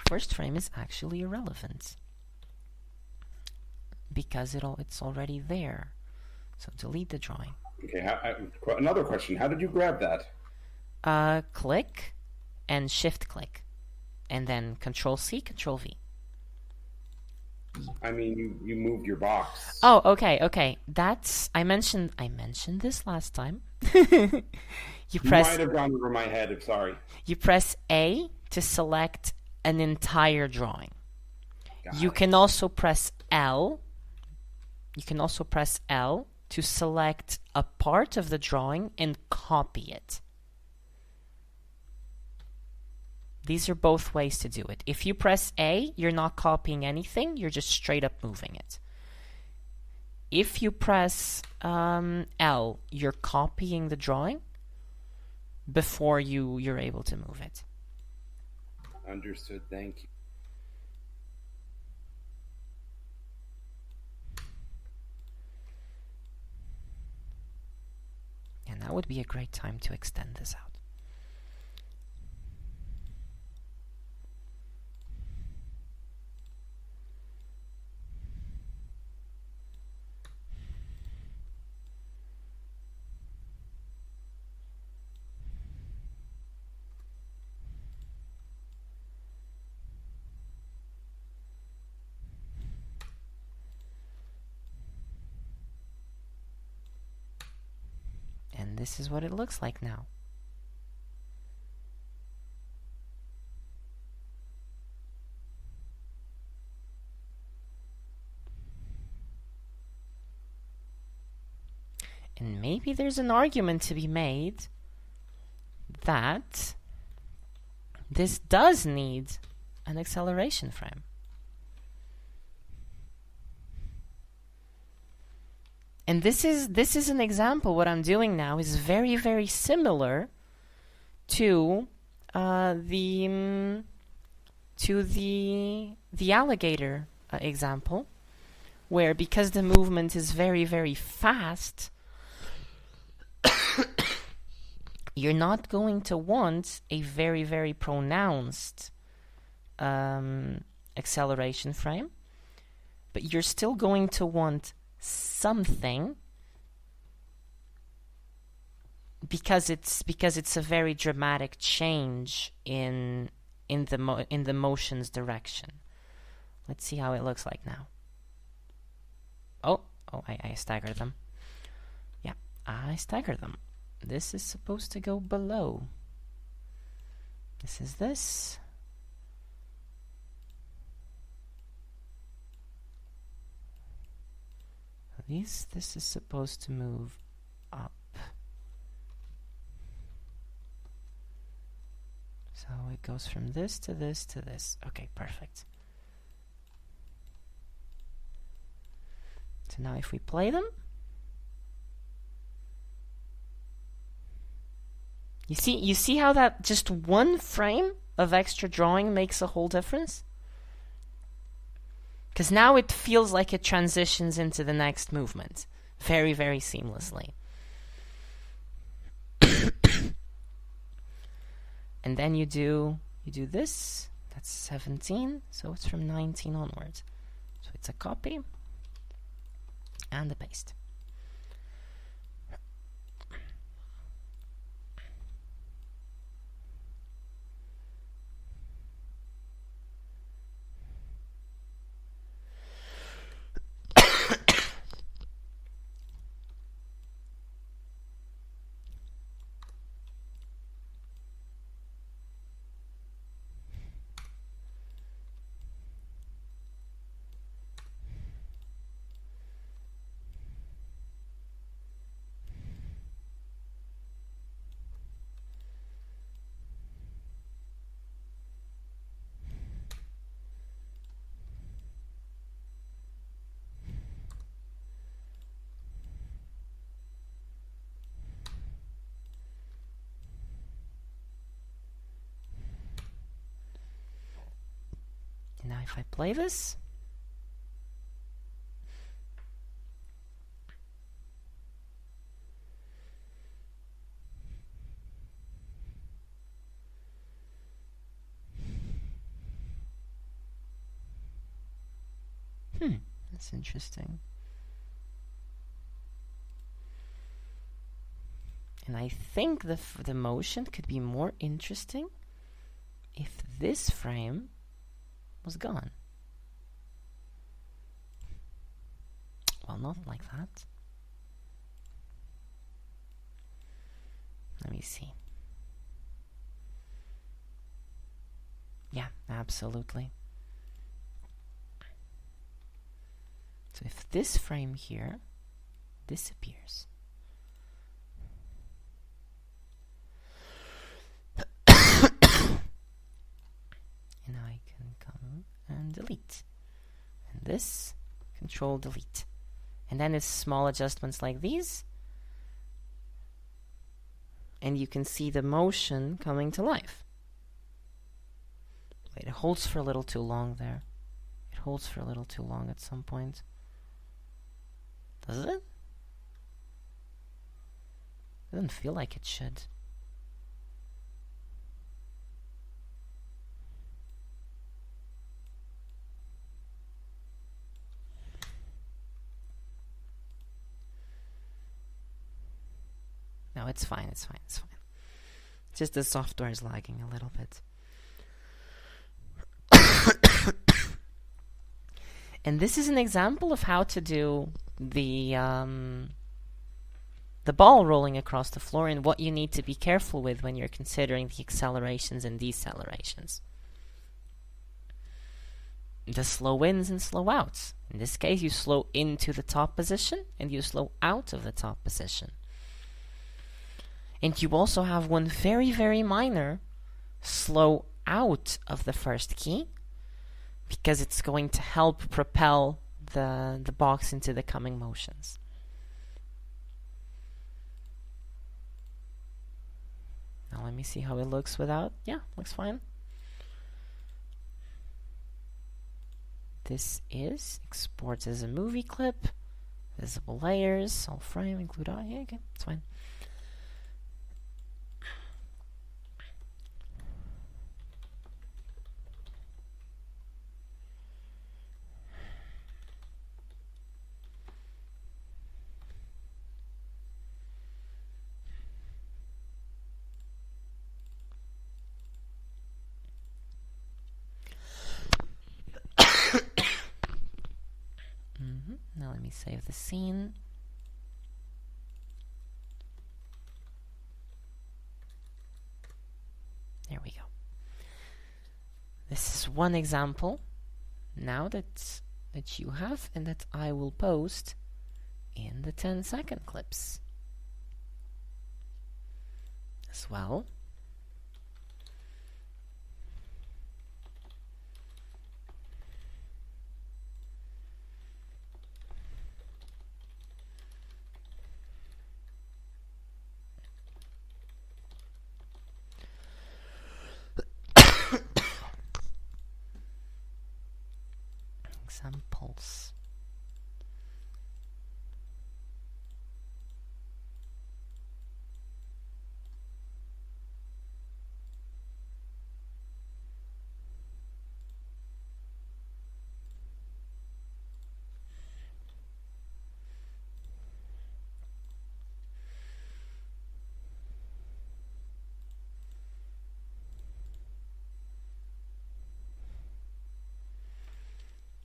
First frame is actually irrelevant because it's already there. So delete the drawing. Okay. Another question: how did you grab that? Click and shift click, and then Control C, Control V. I mean, you moved your box. Oh, okay. That's I mentioned this last time. You press. You might have gone over my head. I'm sorry. You press A to select an entire drawing. You can also press L. You can also press L to select a part of the drawing and copy it. These are both ways to do it. If you press A, you're not copying anything, you're just straight up moving it. If you press L, you're copying the drawing before you're able to move it. Understood, thank you. And that would be a great time to extend this out. And this is what it looks like now. And maybe there's an argument to be made that this does need an acceleration frame. And this is an example. What I'm doing now is very, very similar to the alligator example, where because the movement is very, very fast, you're not going to want a very, very pronounced acceleration frame, but you're still going to want something because it's a very dramatic change in the motion's direction. Let's see how it looks like now. I staggered them. Yeah, I staggered them. This is supposed to go below. This is this. This is supposed to move up. So it goes from this to this to this. Okay, perfect. So now if we play them, you see how that just one frame of extra drawing makes a whole difference? Because now it feels like it transitions into the next movement very, very seamlessly. And then you do this. That's 17, so it's from 19 onwards. So it's a copy and a paste. Now if I play this, that's interesting. And I think the motion could be more interesting if this frame was gone. Well, not like that. Let me see. Yeah, absolutely. So if this frame here disappears. And I can come and delete. And this, Control Delete. And then it's small adjustments like these. And you can see the motion coming to life. Wait, it holds for a little too long there. It holds for a little too long at some point. Does it? Doesn't feel like it should. No, it's fine, it's fine, it's fine. Just the software is lagging a little bit. And this is an example of how to do the ball rolling across the floor and what you need to be careful with when you're considering the accelerations and decelerations. The slow ins and slow outs. In this case, you slow into the top position and you slow out of the top position. And you also have one very, very minor slow out of the first key, because it's going to help propel the box into the coming motions. Now let me see how it looks without. Yeah, looks fine. This is exports as a movie clip. Visible layers, all frame, include audio. Yeah, okay, it's fine. Now let me save the scene. There we go. This is one example now that you have and that I will post in the 10-second clips as well. Examples.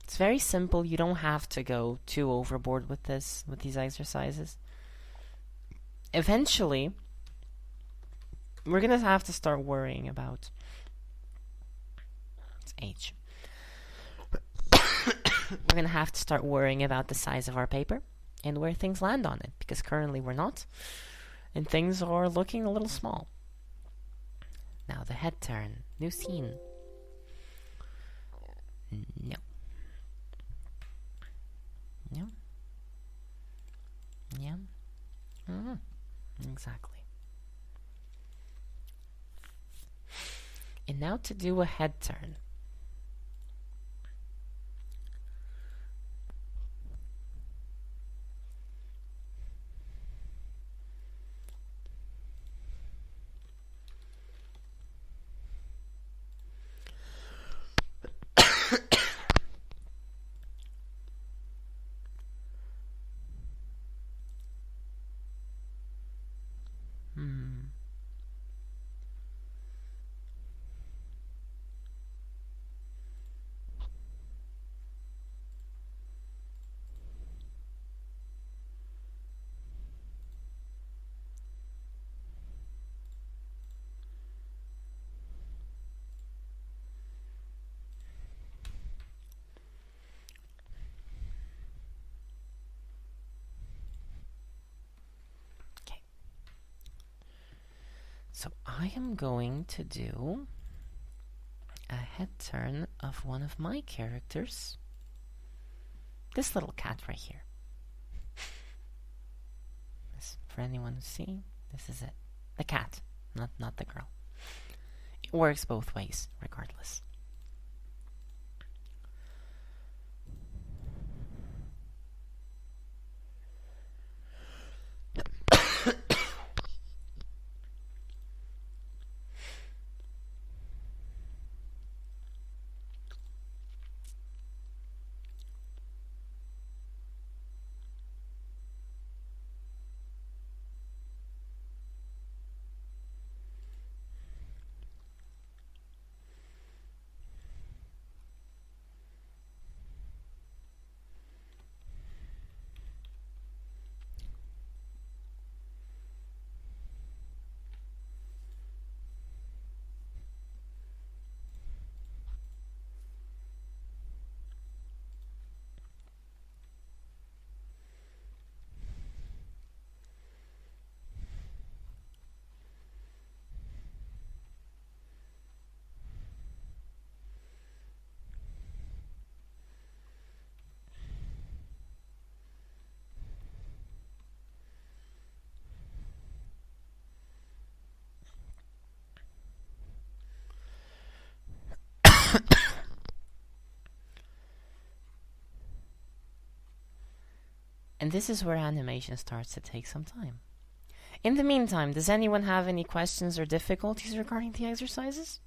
It's very simple. You don't have to go too overboard with this, with these exercises. Eventually, we're going to have to start worrying about... It's H. We're going to have to start worrying about the size of our paper and where things land on it, because currently we're not. And things are looking a little small. Now the head turn. New scene. No. Yeah. Yeah. Exactly. And now to do a head turn. So I am going to do a head turn of one of my characters. This little cat right here. This, for anyone to see, this is it. The cat, not the girl. It works both ways, regardless. And this is where animation starts to take some time. In the meantime, does anyone have any questions or difficulties regarding the exercises?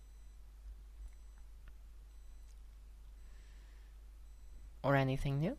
Or anything new?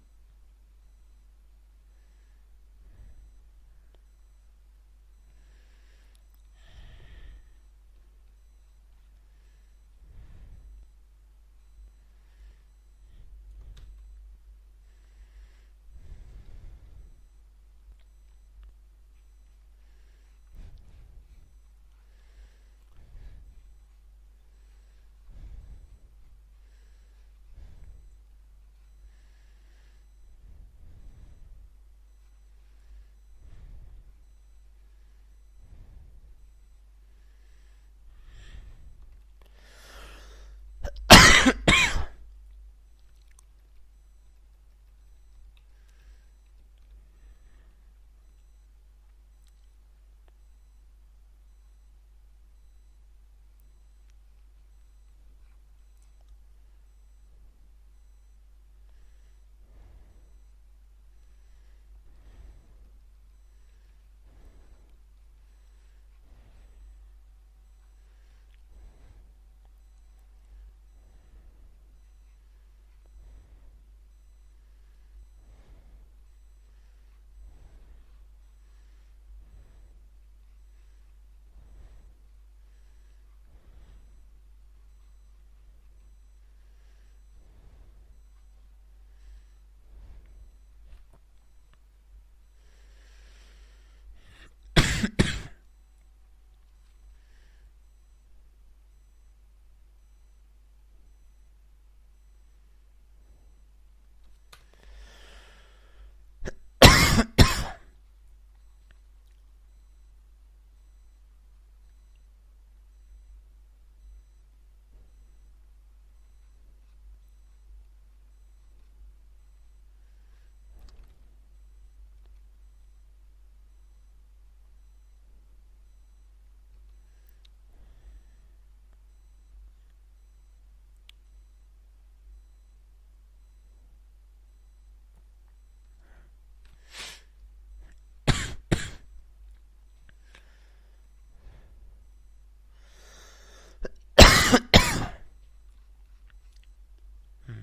I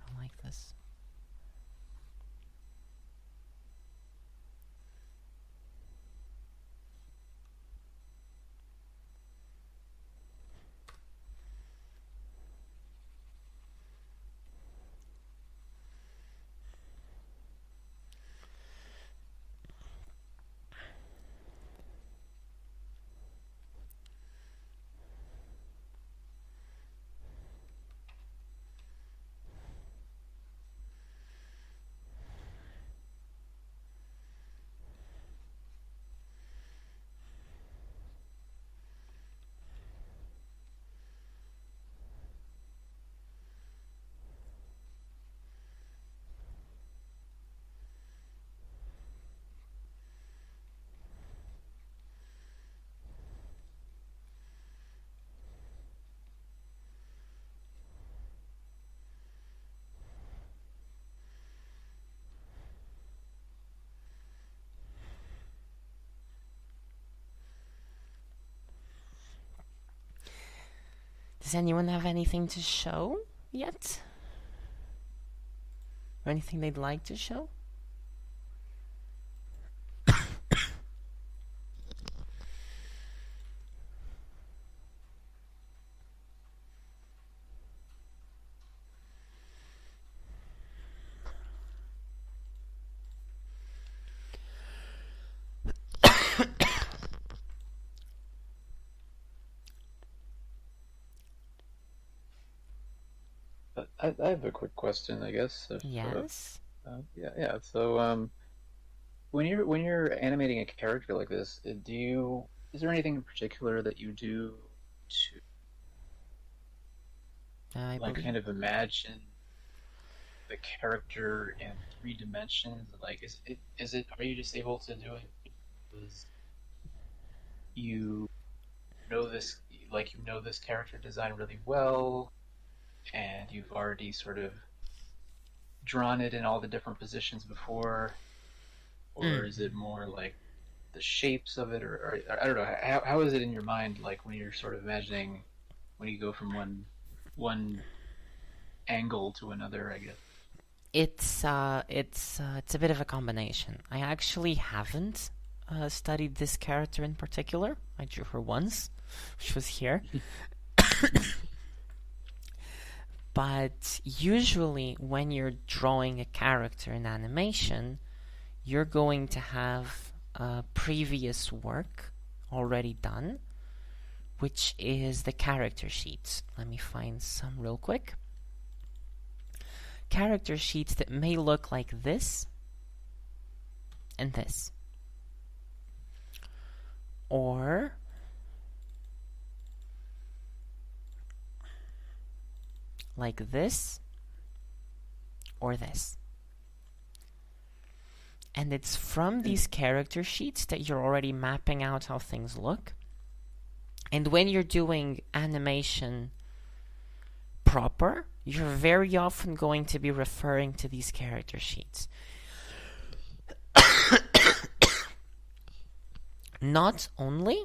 don't like this. Does anyone have anything to show yet? Or anything they'd like to show? I have a quick question, I guess. Yes. Yeah. So, when you're animating a character like this, is there anything in particular that you do to I like believe. kind of imagine the character in 3 dimensions? Like, are you just able to do it because you know this, like you know this character design really well, and you've already sort of drawn it in all the different positions before, or is it more like the shapes of it, or I don't know, how is it in your mind, like when you're sort of imagining when you go from one angle to another, I guess? It's a bit of a combination. I actually haven't studied this character in particular. I drew her once, which was here. But usually when you're drawing a character in animation, you're going to have previous work already done, which is the character sheets. Let me find some real quick. Character sheets that may look like this and this, or like this or this. And it's from these character sheets that you're already mapping out how things look. And when you're doing animation proper, you're very often going to be referring to these character sheets. Not only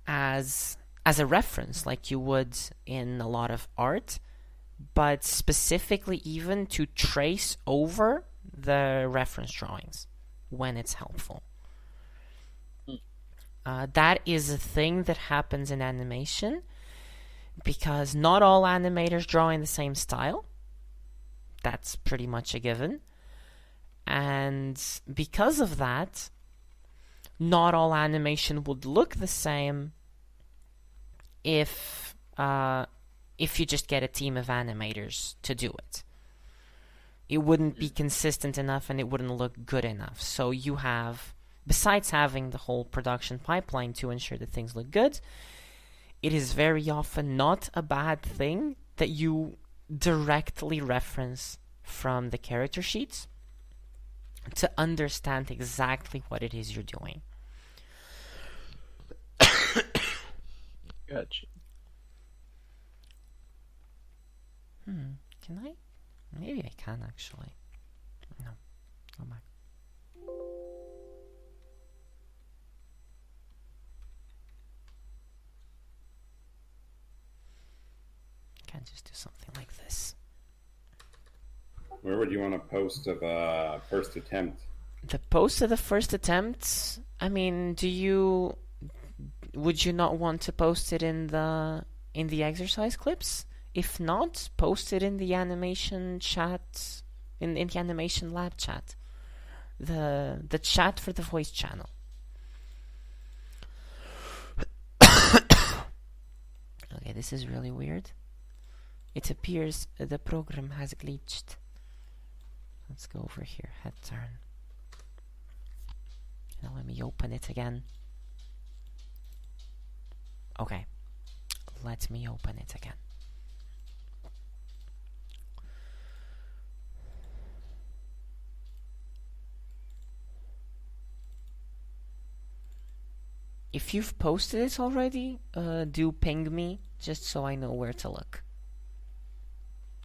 as a reference like you would in a lot of art, but specifically even to trace over the reference drawings when it's helpful. That is a thing that happens in animation because not all animators draw in the same style. That's pretty much a given. And because of that, not all animation would look the same if you just get a team of animators to do it. It wouldn't be consistent enough and it wouldn't look good enough. So you have, besides having the whole production pipeline to ensure that things look good, it is very often not a bad thing that you directly reference from the character sheets to understand exactly what it is you're doing. Gotcha. Can I? Maybe I can actually. No. Go back. Can't just do something like this. Where would you want to post of first attempt? The post of the first attempt, I mean, would you not want to post it in the exercise clips? If not, post it in the animation chat, in the animation lab chat, the chat for the voice channel. Okay, this is really weird. It appears the program has glitched. Let's go over here, head turn. Now let me open it again. Okay, let me open it again. If you've posted it already, do ping me just so I know where to look.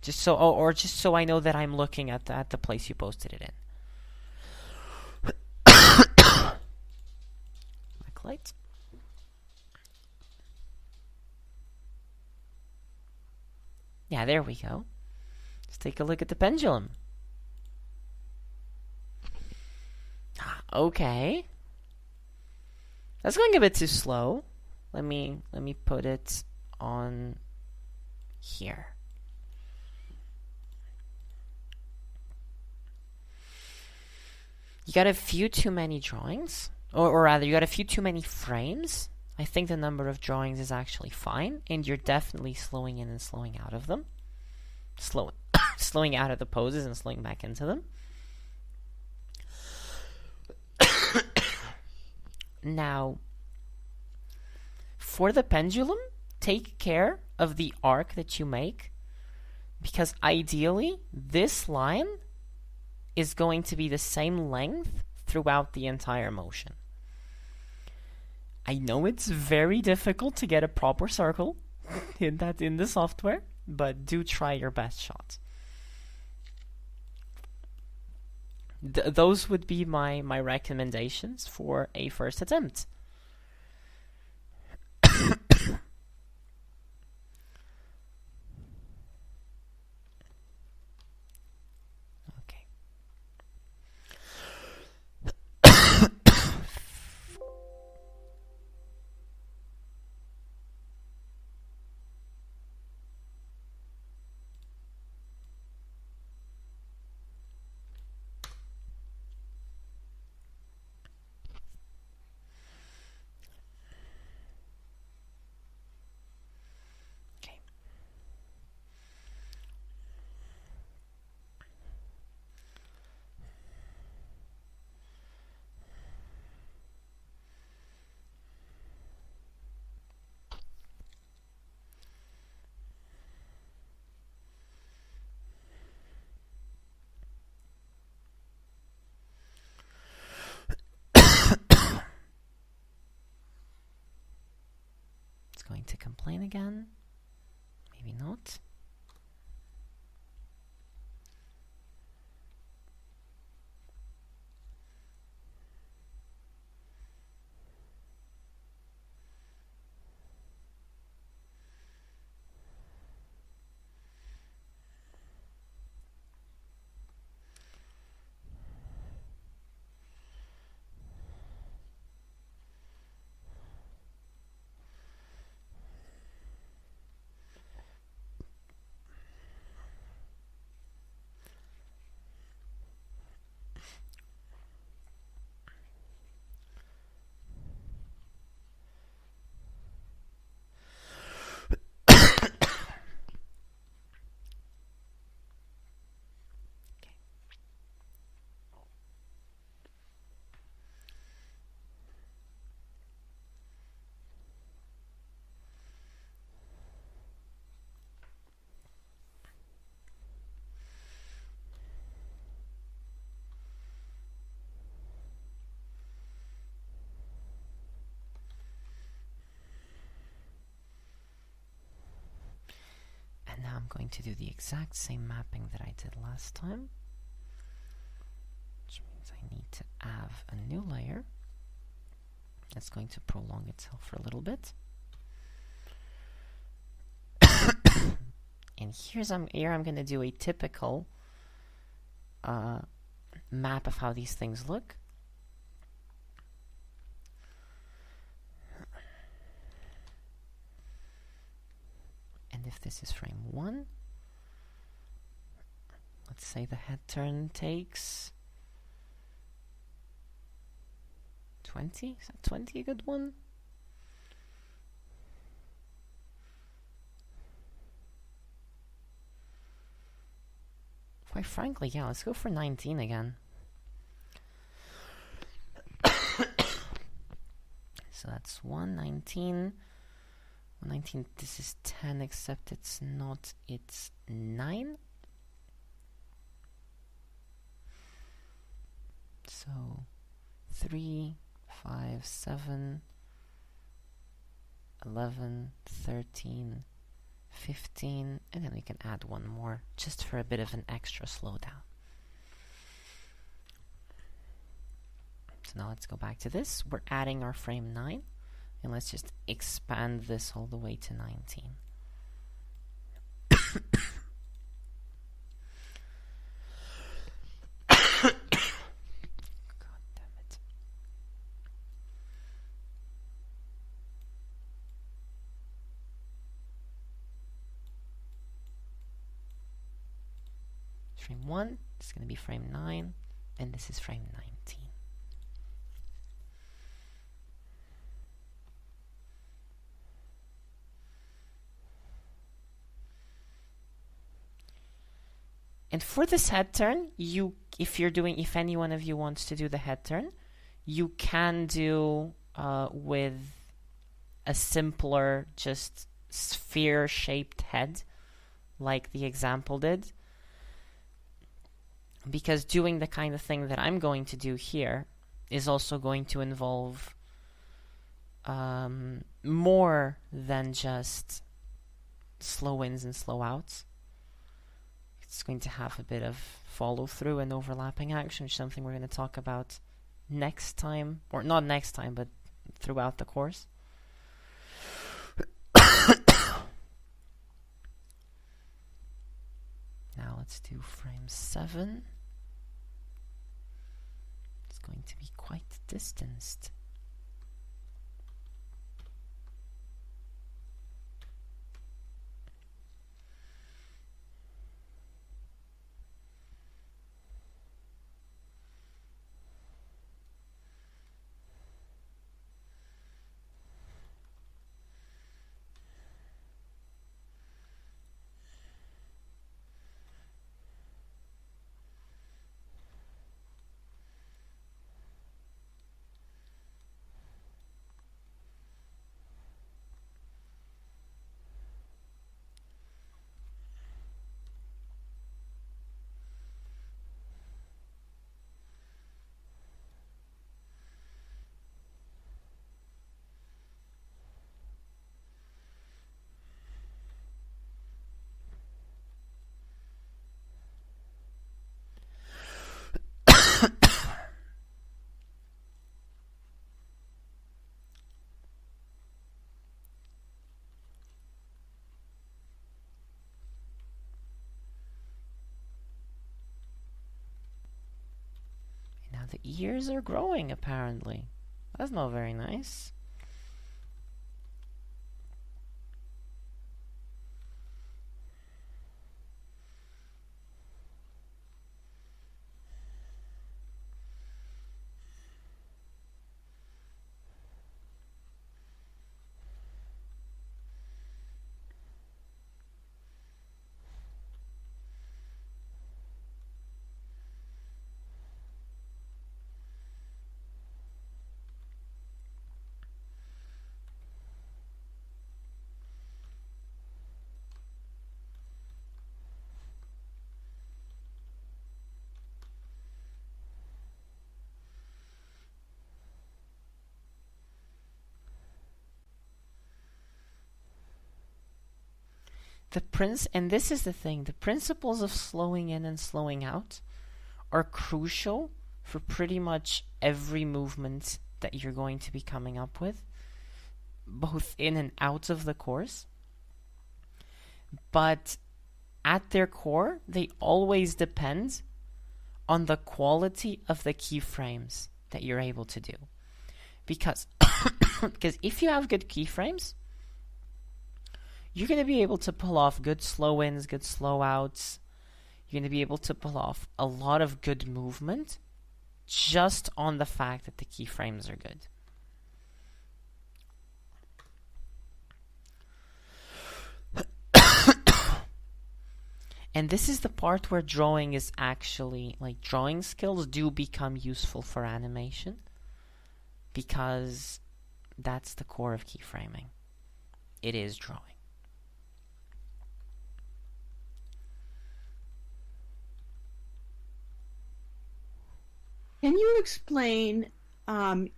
Just so, or just so I know that I'm looking at the place you posted it in. Backlight. Yeah, there we go. Let's take a look at the pendulum. Okay. That's going a bit too slow. Let me put it on here. You got a few too many drawings, or rather, you got a few too many frames. I think the number of drawings is actually fine, and you're definitely slowing in and slowing out of them. Slowing out of the poses and slowing back into them. Now, for the pendulum, take care of the arc that you make, because ideally, this line is going to be the same length throughout the entire motion. I know it's very difficult to get a proper circle in the software, but do try your best shot. Those would be my recommendations for a first attempt. Okay. Going to complain again? Maybe not. And now I'm going to do the exact same mapping that I did last time, which means I need to have a new layer that's going to prolong itself for a little bit. And here I'm going to do a typical map of how these things look. And if this is frame 1, let's say the head turn takes 20. Is that 20 a good one? Quite frankly, yeah, let's go for 19 again. So that's 119. 119, this is 10, except it's not, it's 9. So 3, 5, 7, 11, 13, 15, and then we can add one more just for a bit of an extra slowdown. So now let's go back to this. We're adding our frame 9, and let's just expand this all the way to 19. damn it. Frame 1, this is going to be frame 9, and this is frame 19. And for this head turn, if any one of you wants to do the head turn, you can do with a simpler, just sphere-shaped head, like the example did. Because doing the kind of thing that I'm going to do here is also going to involve more than just slow ins and slow outs. It's going to have a bit of follow-through and overlapping action, which is something we're going to talk about next time, or not next time, but throughout the course. Now let's do frame 7. It's going to be quite distanced. Now the ears are growing, apparently. That's not very nice. And this is the thing, the principles of slowing in and slowing out are crucial for pretty much every movement that you're going to be coming up with, both in and out of the course. But at their core, they always depend on the quality of the keyframes that you're able to do. Because if you have good keyframes, you're going to be able to pull off good slow-ins, good slow-outs. You're going to be able to pull off a lot of good movement just on the fact that the keyframes are good. And this is the part where drawing is actually, like, drawing skills do become useful for animation, because that's the core of keyframing. It is drawing. Can you explain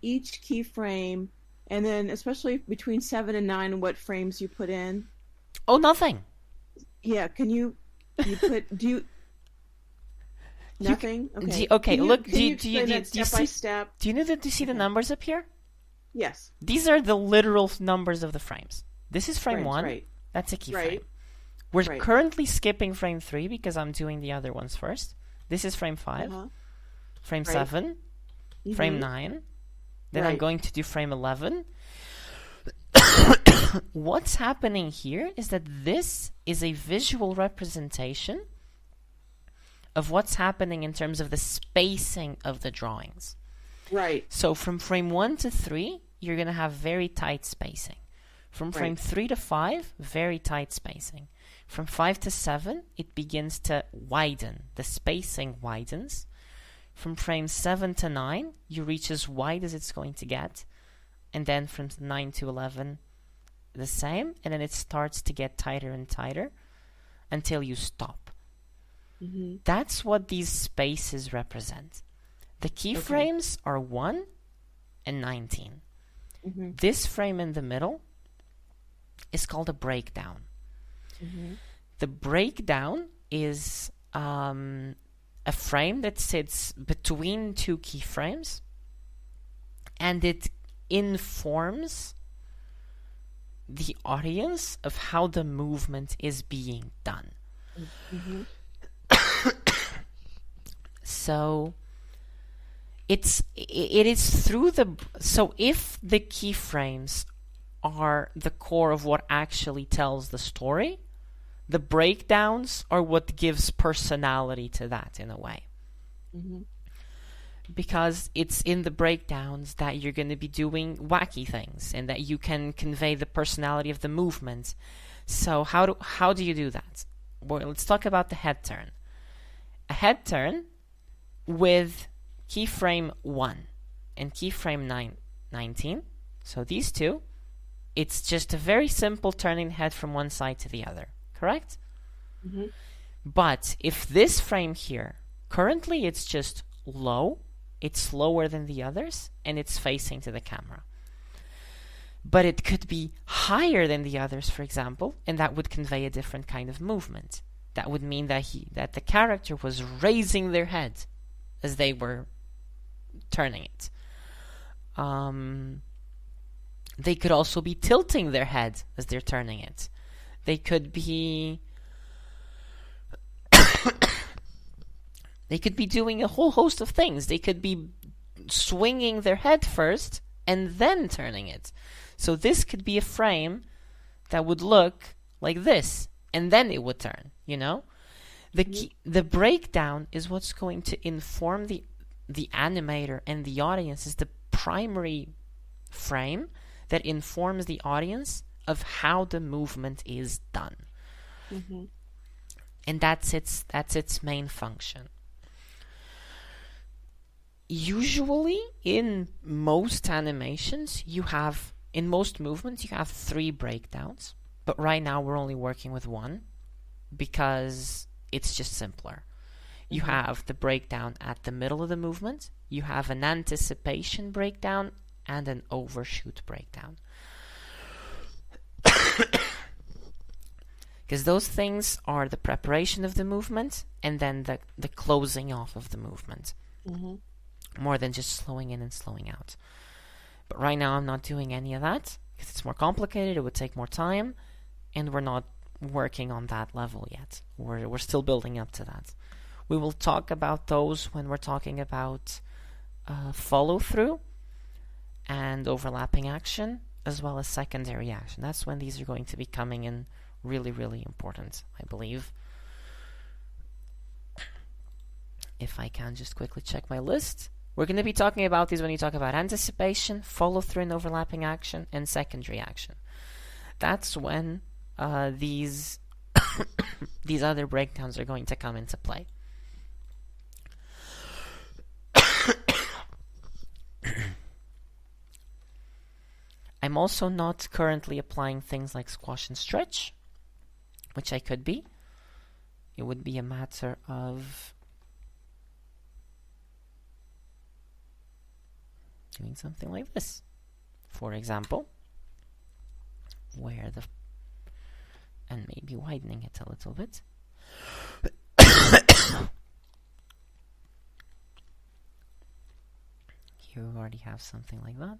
each keyframe, and then especially between 7 and 9, what frames you put in? Oh, nothing. Yeah, can you put nothing? Okay. Okay, look. Do you step by step? Do you see the numbers up here? Yes. These are the literal numbers of the frames. This is frame 1. Right. That's a keyframe. Right. We're Right. currently skipping frame 3 because I'm doing the other ones first. This is frame 5, Uh-huh. frame Right. 7, frame Mhm. 9. Then I'm Right. going to do frame 11. What's happening here is that this is a visual representation of what's happening in terms of the spacing of the drawings. Right. So from frame 1 to 3, you're going to have very tight spacing. From frame Right. 3 to 5, very tight spacing. From 5 to 7, it begins to widen. The spacing widens. From frame 7 to 9, you reach as wide as it's going to get. And then from 9 to 11, the same. And then it starts to get tighter and tighter until you stop. Mhm. That's what these spaces represent. The keyframes are 1 and 19. Mhm. This frame in the middle is called a breakdown. Mhm. The breakdown is a frame that sits between two keyframes, and it informs the audience of how the movement is being done. Mhm. So it is through the so if the keyframes are the core of what actually tells the story, the breakdowns are what gives personality to that in a way. Mhm. Because it's in the breakdowns that you're going to be doing wacky things and that you can convey the personality of the movement. So how do you do that? Well, let's talk about the head turn. A head turn with keyframe 1 and keyframe 19. So these two, it's just a very simple turning the head from one side to the other, correct? Mhm. But if this frame here, currently it's just low, it's lower than the others, and it's facing to the camera. But it could be higher than the others, for example, and that would convey a different kind of movement. That would mean that the character was raising their head as they were turning it. They could also be tilting their head as they're turning it. They could be they could be doing a whole host of things. They could be swinging their head first and then turning it. So this could be a frame that would look like this, and then it would turn, you know? The breakdown is what's going to inform the animator and the audience, is the primary frame that informs the audience of how the movement is done. Mhm. And that's its main function. Usually in most animations in most movements you have 3 breakdowns, but right now we're only working with 1 because it's just simpler. You have the breakdown at the middle of the movement, you have an anticipation breakdown, and an overshoot breakdown. Because those things are the preparation of the movement and then the closing off of the movement. Mhm. More than just slowing in and slowing out. But right now I'm not doing any of that because it's more complicated, it would take more time, and we're not working on that level yet. We're still building up to that. We will talk about those when we're talking about follow-through and overlapping action, as well as secondary action. That's when these are going to be coming in really, really important, I believe. If I can just quickly check my list. We're going to be talking about these when you talk about anticipation, follow-through and overlapping action, and secondary action. That's when these these other breakdowns are going to come into play. I'm also not currently applying things like squash and stretch, which I could be. It would be a matter of doing something like this, for example, and maybe widening it a little bit. Here we already have something like that.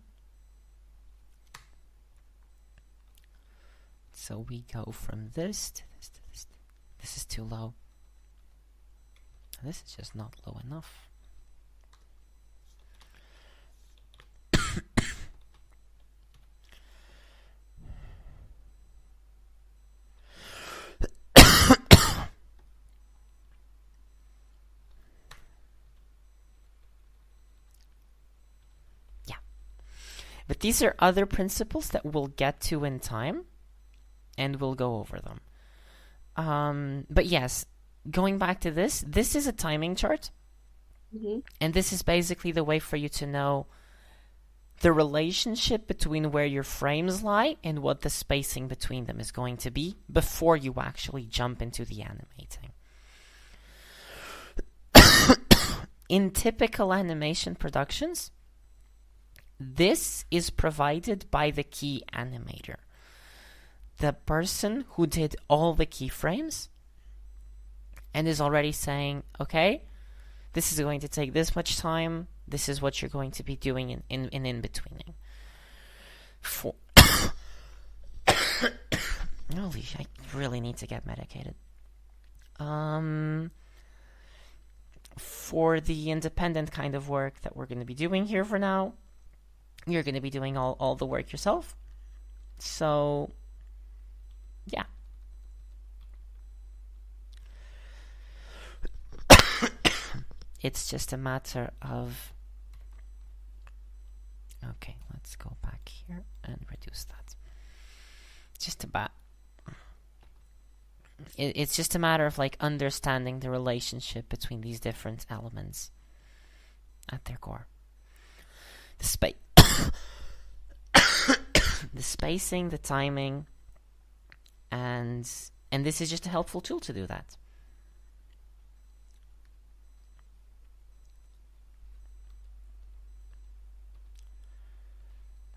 So we go from this to this to this This is too low. This is just not low enough. But these are other principles that we'll get to in time, and we'll go over them. But yes, going back to this is a timing chart. Mm-hmm. And this is basically the way for you to know the relationship between where your frames lie and what the spacing between them is going to be before you actually jump into the animating. In typical animation productions, this is provided by the key animator, the person who did all the keyframes and is already saying, okay, this is going to take this much time, this is what you're going to be doing in betweening. For holy, I really need to get medicated. For the independent kind of work that we're going to be doing here for now, you're going to be doing all the work yourself. So, yeah. It's just a matter of... Okay, let's go back here and reduce that. Just about... It's just a matter of like understanding the relationship between these different elements at their core. The the spacing, the timing, and this is just a helpful tool to do that.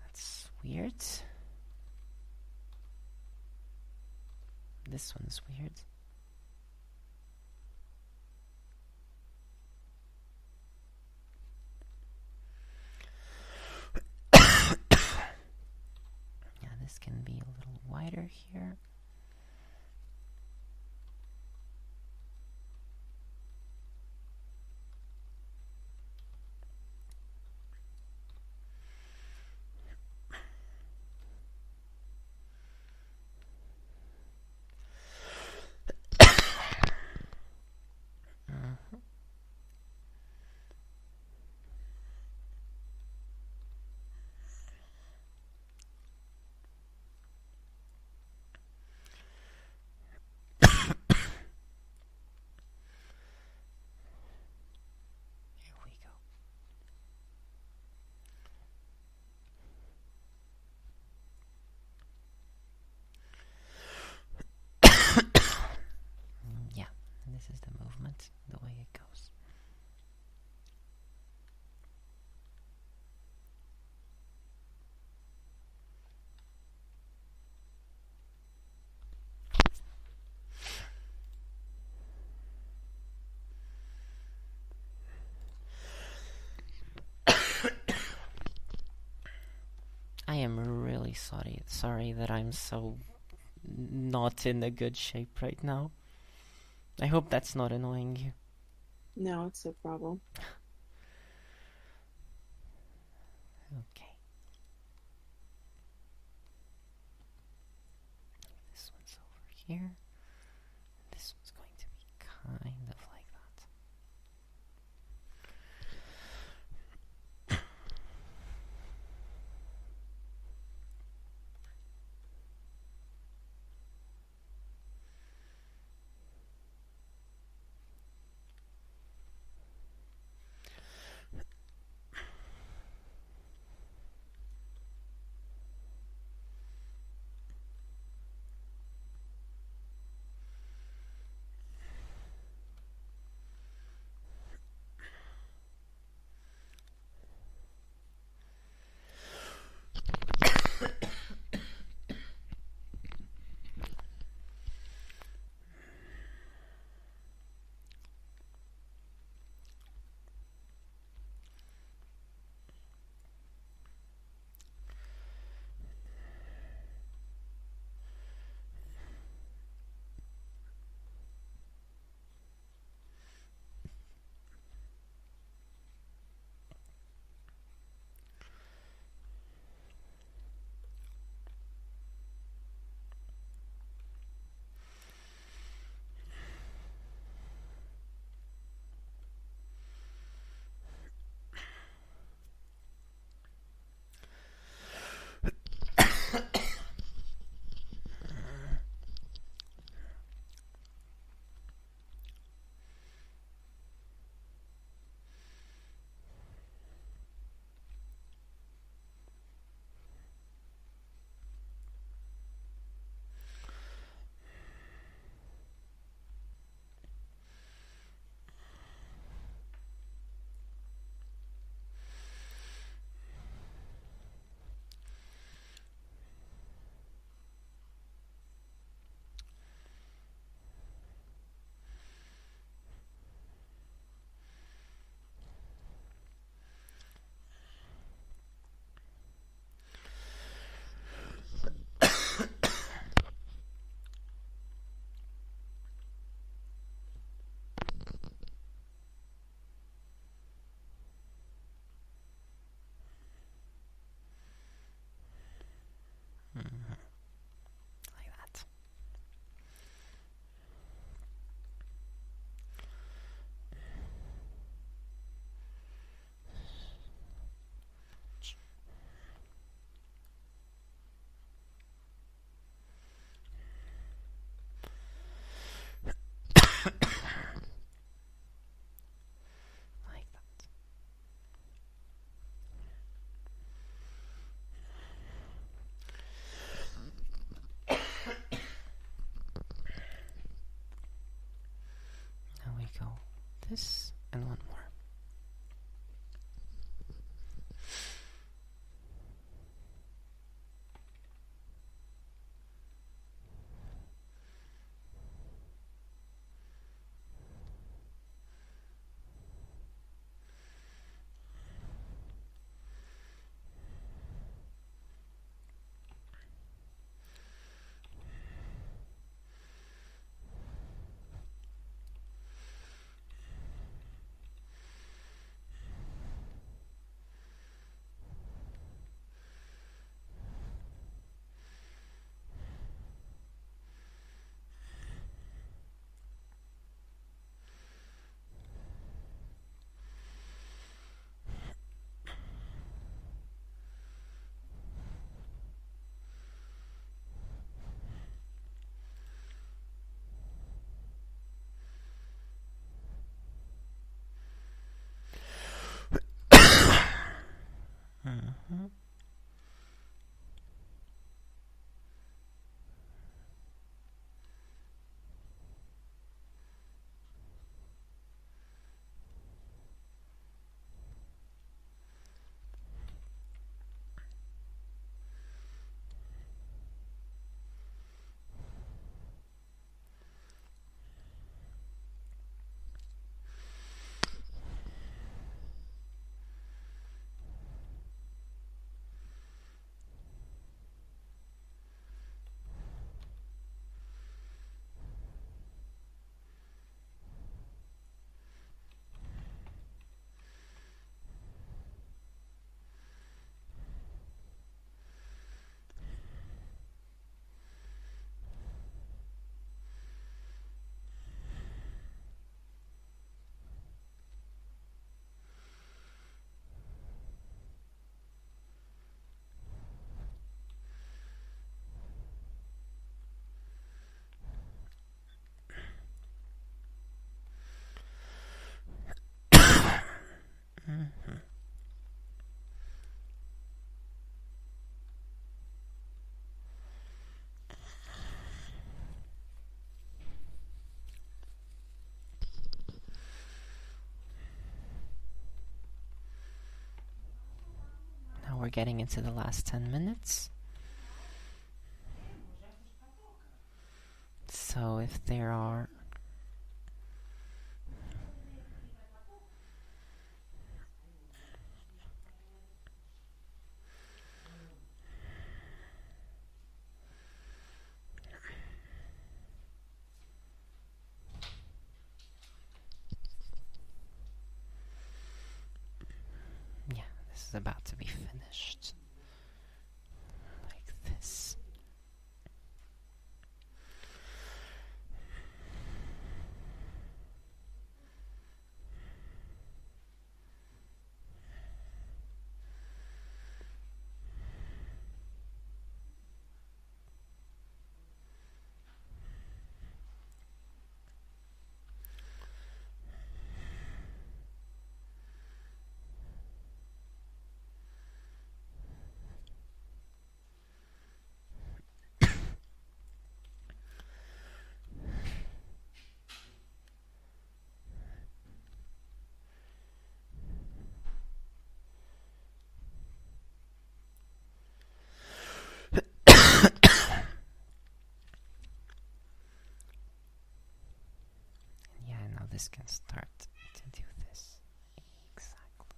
That's weird. This one's weird. This can be a little wider here. This is the movement, the way it goes. I am really sorry that I'm so not in a good shape right now. I hope that's not annoying you. No, it's no problem. Okay. This one's over here. This one's going to be kind of like that. this, and one more. Now we're getting into the last 10 minutes. So if there are is about to be finished. Like this. This can start to do this. Exactly.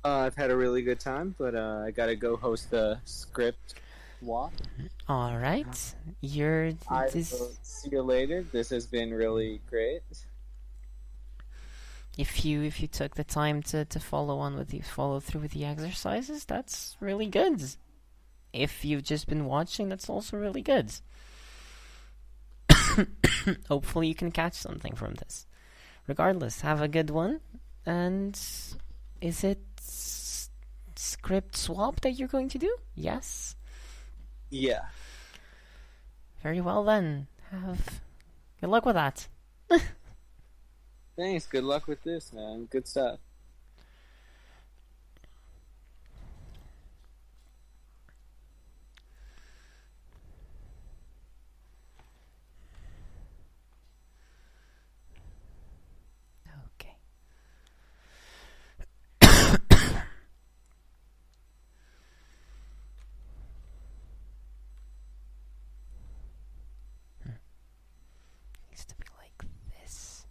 I've had a really good time, but I gotta go host the script walk. All right, I will see you later. This has been really great. If you took the time to follow through with the exercises, that's really good. If you've just been watching, that's also really good. Hopefully you can catch something from this. Regardless, have a good one. And is it script swap that you're going to do? Yes? Yeah. Very well then. Good luck with that. Thanks. Good luck with this, man. Good stuff. Okay. Needs to be like this.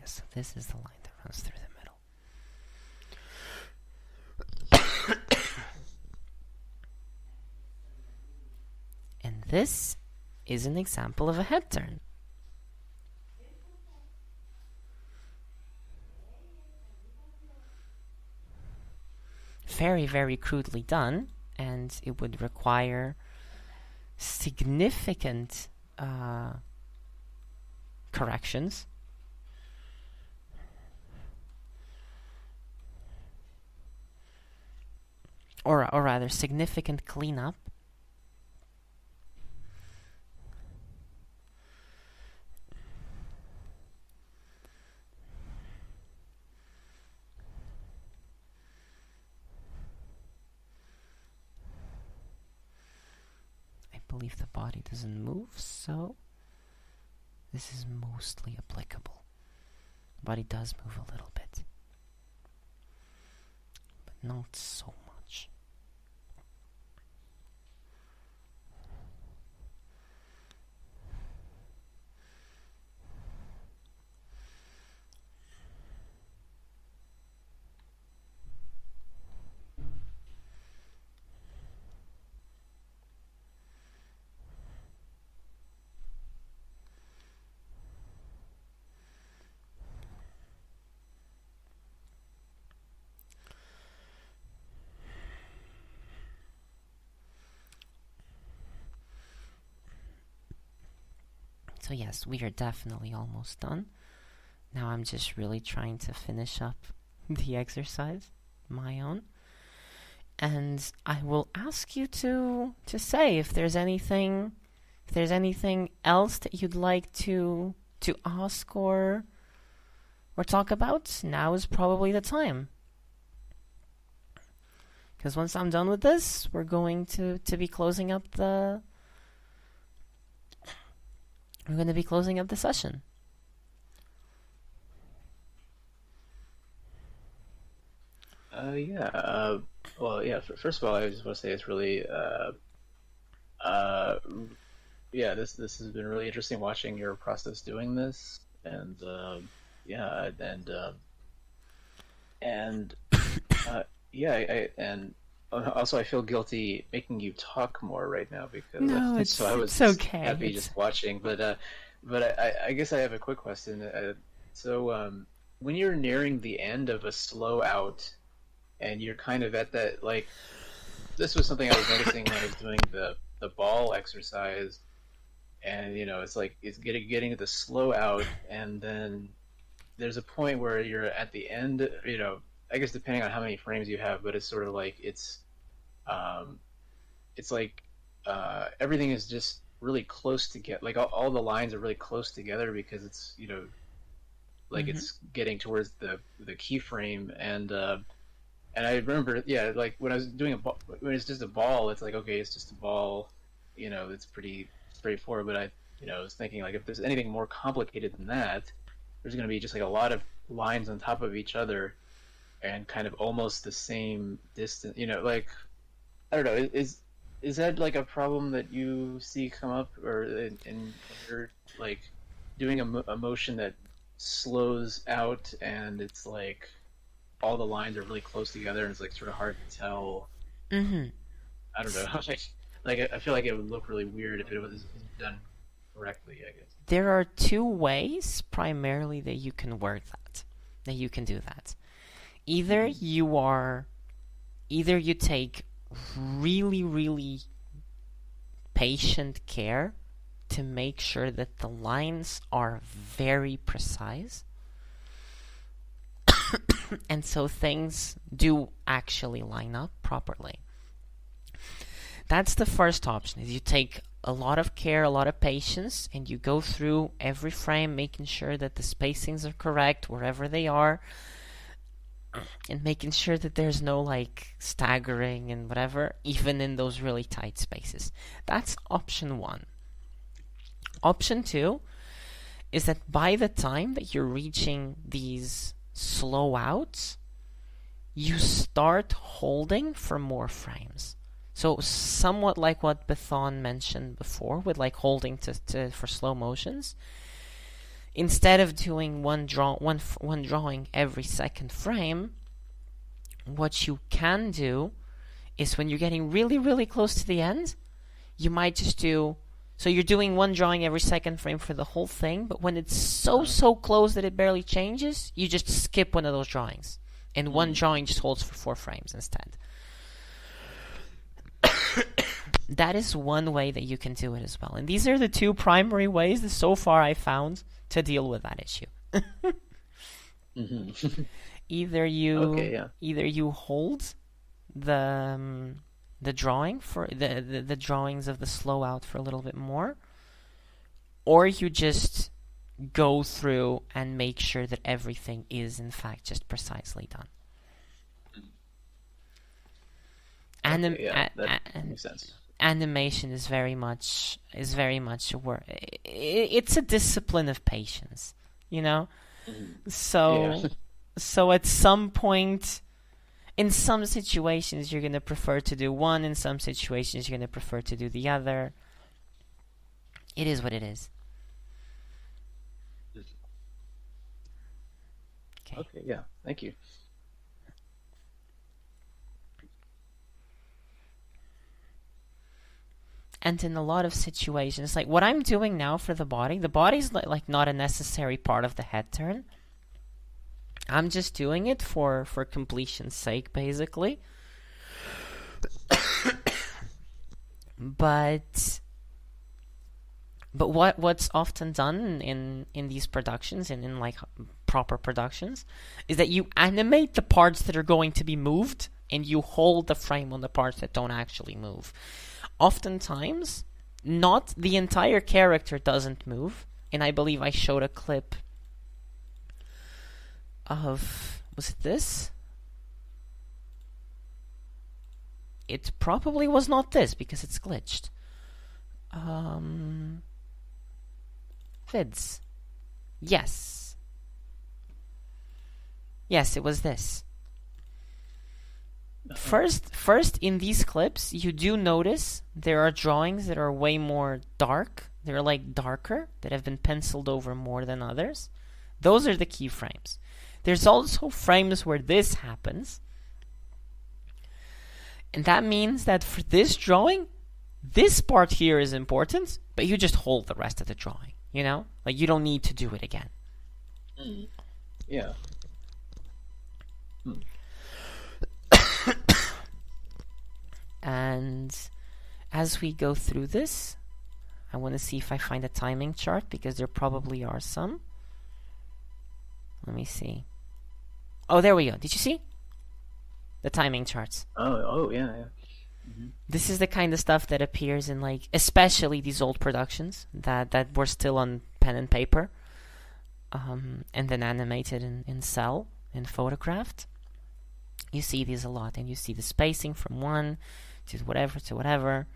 So this is the line that runs through the middle. And this is an example of a head turn. Very, very crudely done, and it would require significant corrections. Or rather, significant cleanup. I believe the body doesn't move, so this is mostly applicable. The body does move a little bit, but not so much. So yes, we are definitely almost done. Now I'm just really trying to finish up the exercise, my own. And I will ask you to say if there's anything else that you'd like to ask or talk about. Now is probably the time. Because once I'm done with this, we're going to be closing up the session. First of all, I just want to say it's really, this has been really interesting watching your process doing this, and also I feel guilty making you talk more right now because no, I was okay. Happy just watching, but I guess I have a quick question. When you're nearing the end of a slow out, and you're kind of at that, like, this was something I was noticing when I was doing the ball exercise, and it's like it's getting to the slow out, and then there's a point where you're at the end, I guess depending on how many frames you have, but it's sort of like it's like everything is just really close together, like all the lines are really close together because it's it's getting towards the keyframe, and I remember like when I was doing when it's just a ball, it's like, okay, it's just a ball, it's pretty straightforward, but I was thinking, like, if there's anything more complicated than that, there's going to be just like a lot of lines on top of each other and kind of almost the same distance, like, I don't know, is that like a problem that you see come up, or in you're like doing a motion that slows out and it's like all the lines are really close together and it's like sort of hard to tell? I don't know, like I feel like it would look really weird if it was done correctly, I guess. There are two ways primarily that you can work that you can do that. either you take really, really patient care to make sure that the lines are very precise, and so things do actually line up properly. That's the first option, is you take a lot of care, a lot of patience, and you go through every frame making sure that the spacings are correct wherever they are, and making sure that there's no like staggering and whatever, even in those really tight spaces. That's option 1. Option 2 is that by the time that you're reaching these slow outs, you start holding for more frames. So somewhat like what Bethon mentioned before, with like holding for slow motions. Instead of doing one drawing every second frame, what you can do is when you're getting really, really close to the end, you might just do... So you're doing one drawing every second frame for the whole thing, but when it's so close that it barely changes, you just skip one of those drawings. And one drawing just holds for 4 frames instead. That is one way that you can do it as well. And these are the 2 primary ways that so far I found to deal with that issue. Either you hold the drawing for the drawings of the slow out for a little bit more, or you just go through and make sure that everything is in fact just precisely done. That makes sense. Animation is very much a work. It's a discipline of patience, you know. So at some point, in some situations you're gonna prefer to do one. In some situations you're gonna prefer to do the other. It is what it is. Okay. Yeah. Thank you. And in a lot of situations, like what I'm doing now for the body's like not a necessary part of the head turn. I'm just doing it for completion's sake, basically. But what's often done in these productions and in like proper productions is that you animate the parts that are going to be moved and you hold the frame on the parts that don't actually move. Oftentimes, not the entire character doesn't move, and I believe I showed a clip of... was it this? It probably was not this, because it's glitched. Vids. Yes. Yes, it was this. First, in these clips, you do notice there are drawings that are way more dark. They're like darker, that have been penciled over more than others. Those are the keyframes. There's also frames where this happens. And that means that for this drawing, this part here is important, but you just hold the rest of the drawing, you know? Like, you don't need to do it again. Yeah. And as we go through this, I want to see if I find a timing chart, because there probably are some. Let me see. Oh, there we go. Did you see? The timing charts. Oh, yeah. This is the kind of stuff that appears in, like, especially these old productions that were still on pen and paper, and then animated in cell and photographed. You see these a lot, and you see the spacing from 1 to whatever,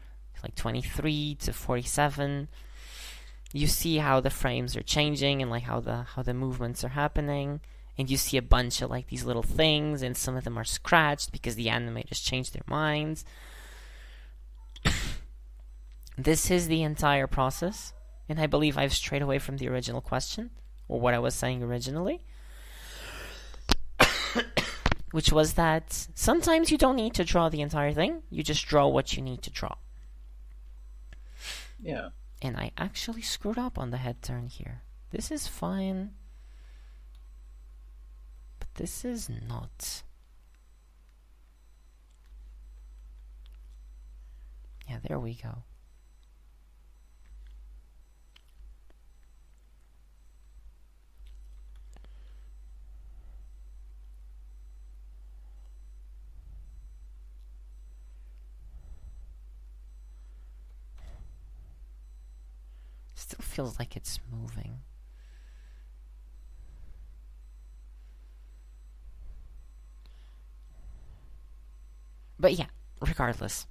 like 23 to 47. You see how the frames are changing and like how the movements are happening, and you see a bunch of like these little things, and some of them are scratched because the animators changed their minds. This is the entire process, and I believe I've strayed away from the original question, or what I was saying originally, which was that sometimes you don't need to draw the entire thing, you just draw what you need to draw. Yeah. And I actually screwed up on the head turn here. This is fine. But this is not. Yeah, there we go. Still feels like it's moving. But yeah, regardless.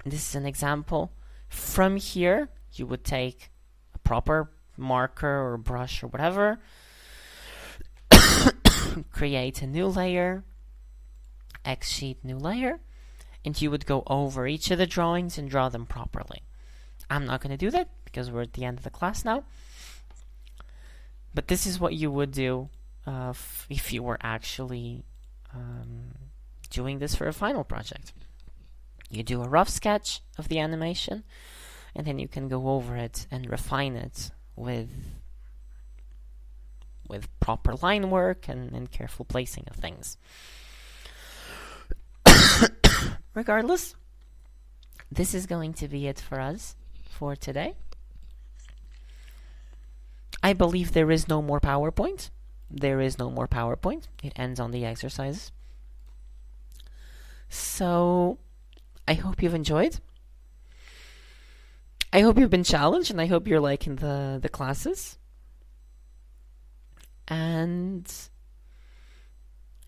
This is an example. From here, you would take a proper marker or brush or whatever, create a new layer, X sheet, new layer, and you would go over each of the drawings and draw them properly. I'm not going to do that because we're at the end of the class now. But this is what you would do if you were actually doing this for a final project. You do a rough sketch of the animation, and then you can go over it and refine it with proper line work and careful placing of things. Regardless, this is going to be it for us for today. I believe there is no more PowerPoint. There is no more PowerPoint. It ends on the exercises. So, I hope you've enjoyed. I hope you've been challenged, and I hope you're liking the classes. And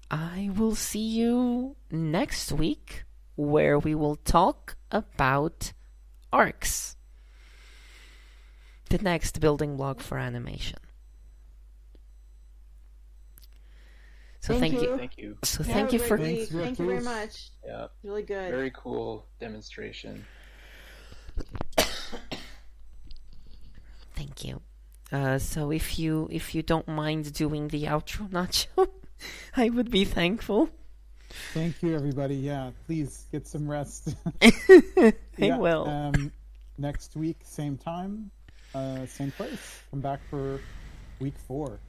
I will see you next week, where we will talk about arcs. The next building block for animation. So thank you. Thank you. So thank you for. Thank you very much. Yeah. Really good. Very cool demonstration. Thank you. So if you don't mind doing the outro, Nacho, I would be thankful. Thank you, everybody. Yeah, please get some rest. I will. Next week, same time, same place. Come back for week 4.